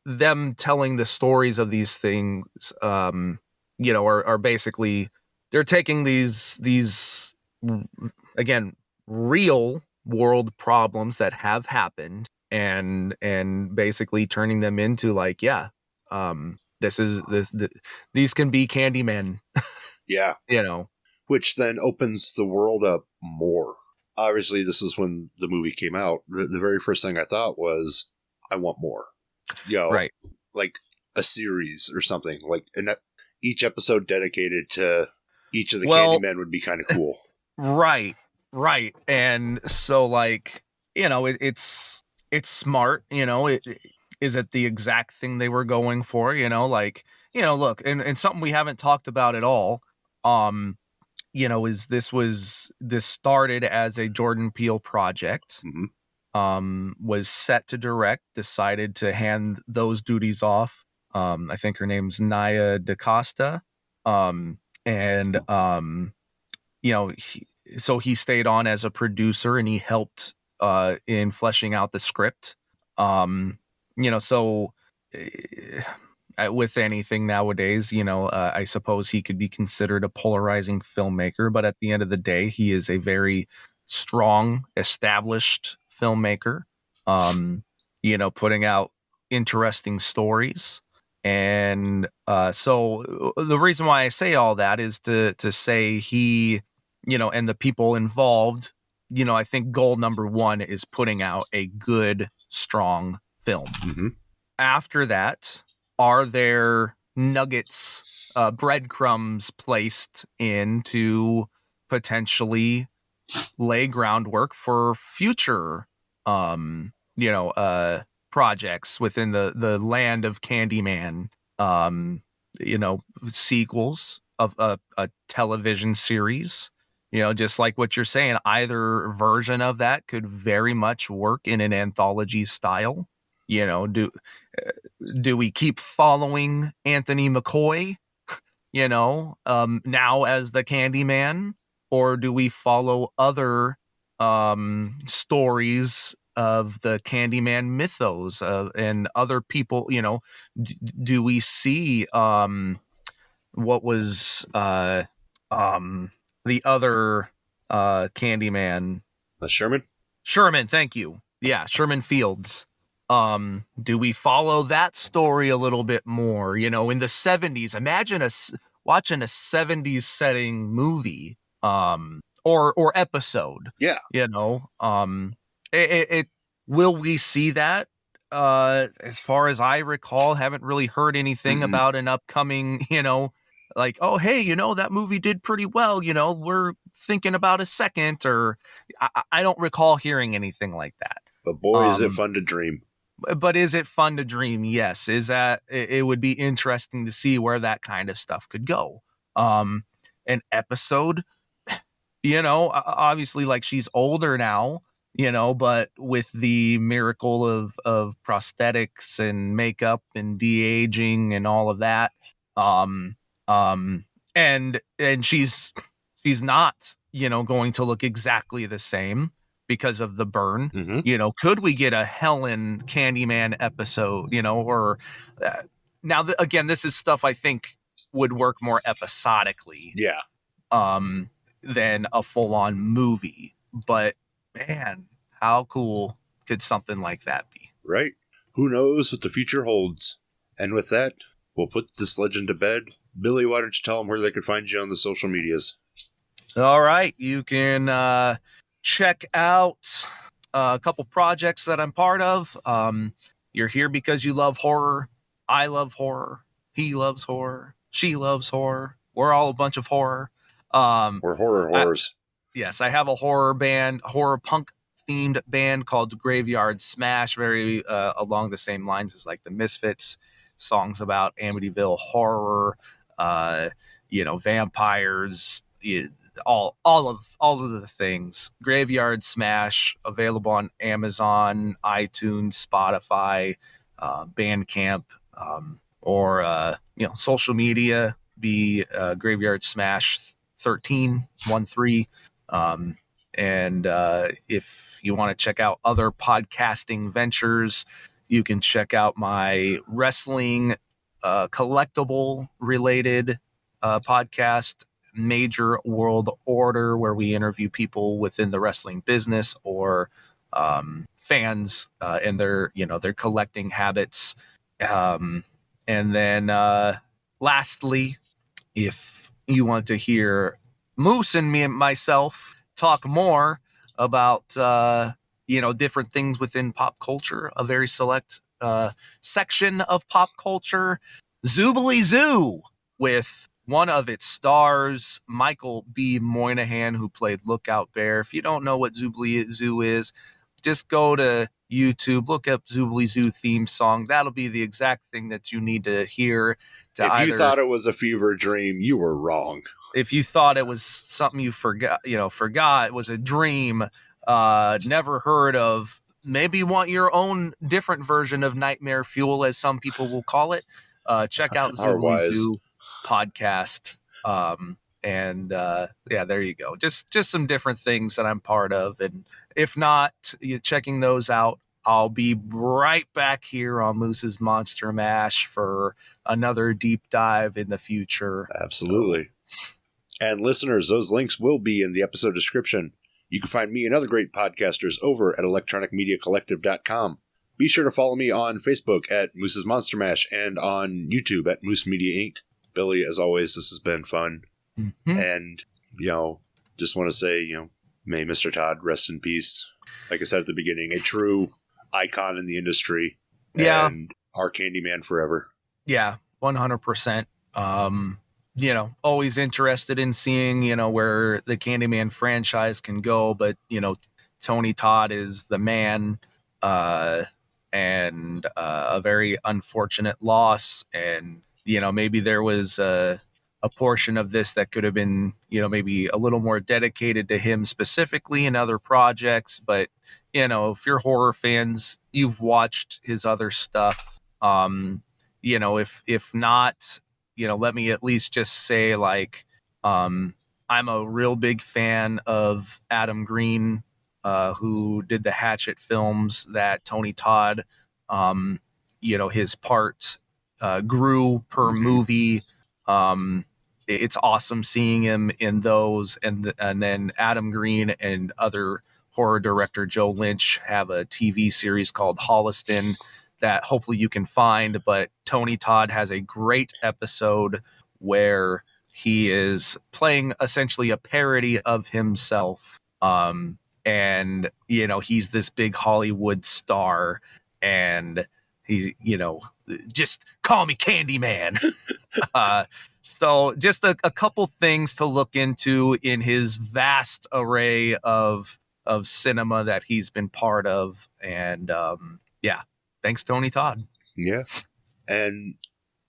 D: them telling the stories of these things, are basically they're taking these again real world problems that have happened and basically turning them into these can be Candyman.
B: Which then opens the world up more. Obviously, this is when the movie came out. The very first thing I thought was, I want more.
D: Right.
B: Like a series or something. Like each episode dedicated to each of the Candymen would be kind of cool.
D: Right. And so it's smart, is it the exact thing they were going for? Look, and something we haven't talked about at all, is this started as a Jordan Peele project, was set to direct, decided to hand those duties off. I think her name's Nia DaCosta. So he stayed on as a producer and he helped in fleshing out the script. With anything nowadays, I suppose he could be considered a polarizing filmmaker, but at the end of the day, he is a very strong, established filmmaker, putting out interesting stories. And so the reason why I say all that is to say he, and the people involved, I think goal number one is putting out a good, strong film. After that, are there nuggets, breadcrumbs placed in to potentially lay groundwork for future, projects within the land of Candyman, sequels of a television series, just like what you're saying, either version of that could very much work in an anthology style. Do we keep following Anthony McCoy, now as the Candyman, or do we follow other stories of the Candyman mythos and other people? Do we see what was the other Candyman? Sherman, thank you. Yeah, Sherman Fields. Do we follow that story a little bit more? In the 70s, imagine us watching a 70s setting movie, or episode.
B: Yeah.
D: It will we see that? As far as I recall, haven't really heard anything about an upcoming, oh, hey, that movie did pretty well, we're thinking about a second, or I don't recall hearing anything like that.
B: But boy, is it fun to dream.
D: But is it fun to dream? Yes. Is that it would be interesting to see where that kind of stuff could go. An episode, obviously, like, she's older now, but with the miracle of prosthetics and makeup and de-aging and all of that, and she's not, going to look exactly the same. because of the burn.
B: Mm-hmm.
D: You know, could we get a Helen Candyman episode, you know, or now again, this is stuff I think would work more episodically.
B: Yeah.
D: Than a full-on movie. But man, how cool could something like that be?
B: Right. Who knows what the future holds? And with that, we'll put this legend to bed. Billy, why don't you tell them where they can find you on the social medias?
D: All right. You can check out a couple projects that I'm part of. You're here because you love horror. I love horror. He loves horror. She loves horror. We're all a bunch of horror.
B: We're horrors.
D: Yes, I have a horror punk themed band called Graveyard Smash, very along the same lines as like the Misfits, songs about Amityville horror, vampires, all of the things. Graveyard Smash, available on Amazon, iTunes, Spotify, Bandcamp, or social media. Be Graveyard Smash 13. And if you want to check out other podcasting ventures, you can check out my wrestling collectible related podcast, Major World Order, where we interview people within the wrestling business or fans and their collecting habits. And then lastly, if you want to hear Moose and me and myself talk more about different things within pop culture, a very select section of pop culture, Zoobly Zoo, with one of its stars, Michael B. Moynihan, who played Lookout Bear. If you don't know what Zoobly Zoo is, just go to YouTube, look up Zoobly Zoo theme song. That'll be the exact thing that you need to hear.
B: If you thought it was a fever dream, you were wrong.
D: If you thought it was something you forgot it was a dream, never heard of, maybe want your own different version of Nightmare Fuel, as some people will call it, check out Zoobly Zoo podcast. There you go. Just some different things that I'm part of. And if not, you're checking those out, I'll be right back here on Moose's Monster Mash for another deep dive in the future.
B: Absolutely. And listeners, those links will be in the episode description. You can find me and other great podcasters over at electronicmediacollective.com. Be sure to follow me on Facebook at Moose's Monster Mash and on YouTube at Moose Media Inc. Billy, as always, this has been fun.
D: Mm-hmm.
B: And, just want to say, may Mr. Todd rest in peace. Like I said at the beginning, a true icon in the industry.
D: Yeah.
B: And our Candyman forever.
D: Yeah, 100%. Always interested in seeing, where the Candyman franchise can go. But, Tony Todd is the man, and a very unfortunate loss. And, maybe there was a portion of this that could have been, maybe a little more dedicated to him specifically in other projects. But, if you're horror fans, you've watched his other stuff. If not, let me at least just say, I'm a real big fan of Adam Green, who did the Hatchet films that Tony Todd, his part grew per movie. It's awesome seeing him in those. And then Adam Green and other horror director Joe Lynch have a TV series called Holliston that hopefully you can find. But Tony Todd has a great episode where he is playing essentially a parody of himself. And, he's this big Hollywood star, and he, just call me Candyman. So just a couple things to look into in his vast array of cinema that he's been part of. And thanks, Tony Todd.
B: Yeah. And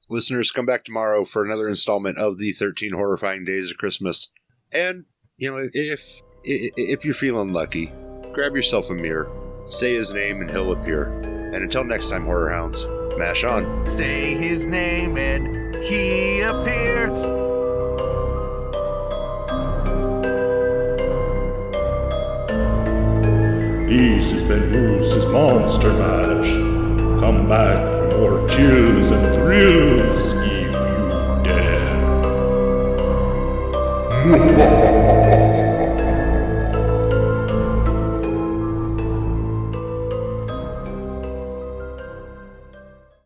B: listeners, come back tomorrow for another installment of the 13 Horrifying Days of Christmas. And, if you're feeling lucky, grab yourself a mirror, say his name, and he'll appear. And until next time, Horror Hounds, mash on.
D: Say his name and he appears.
E: This has been Moose's Monster Mash. Come back for more chills and thrills if you dare.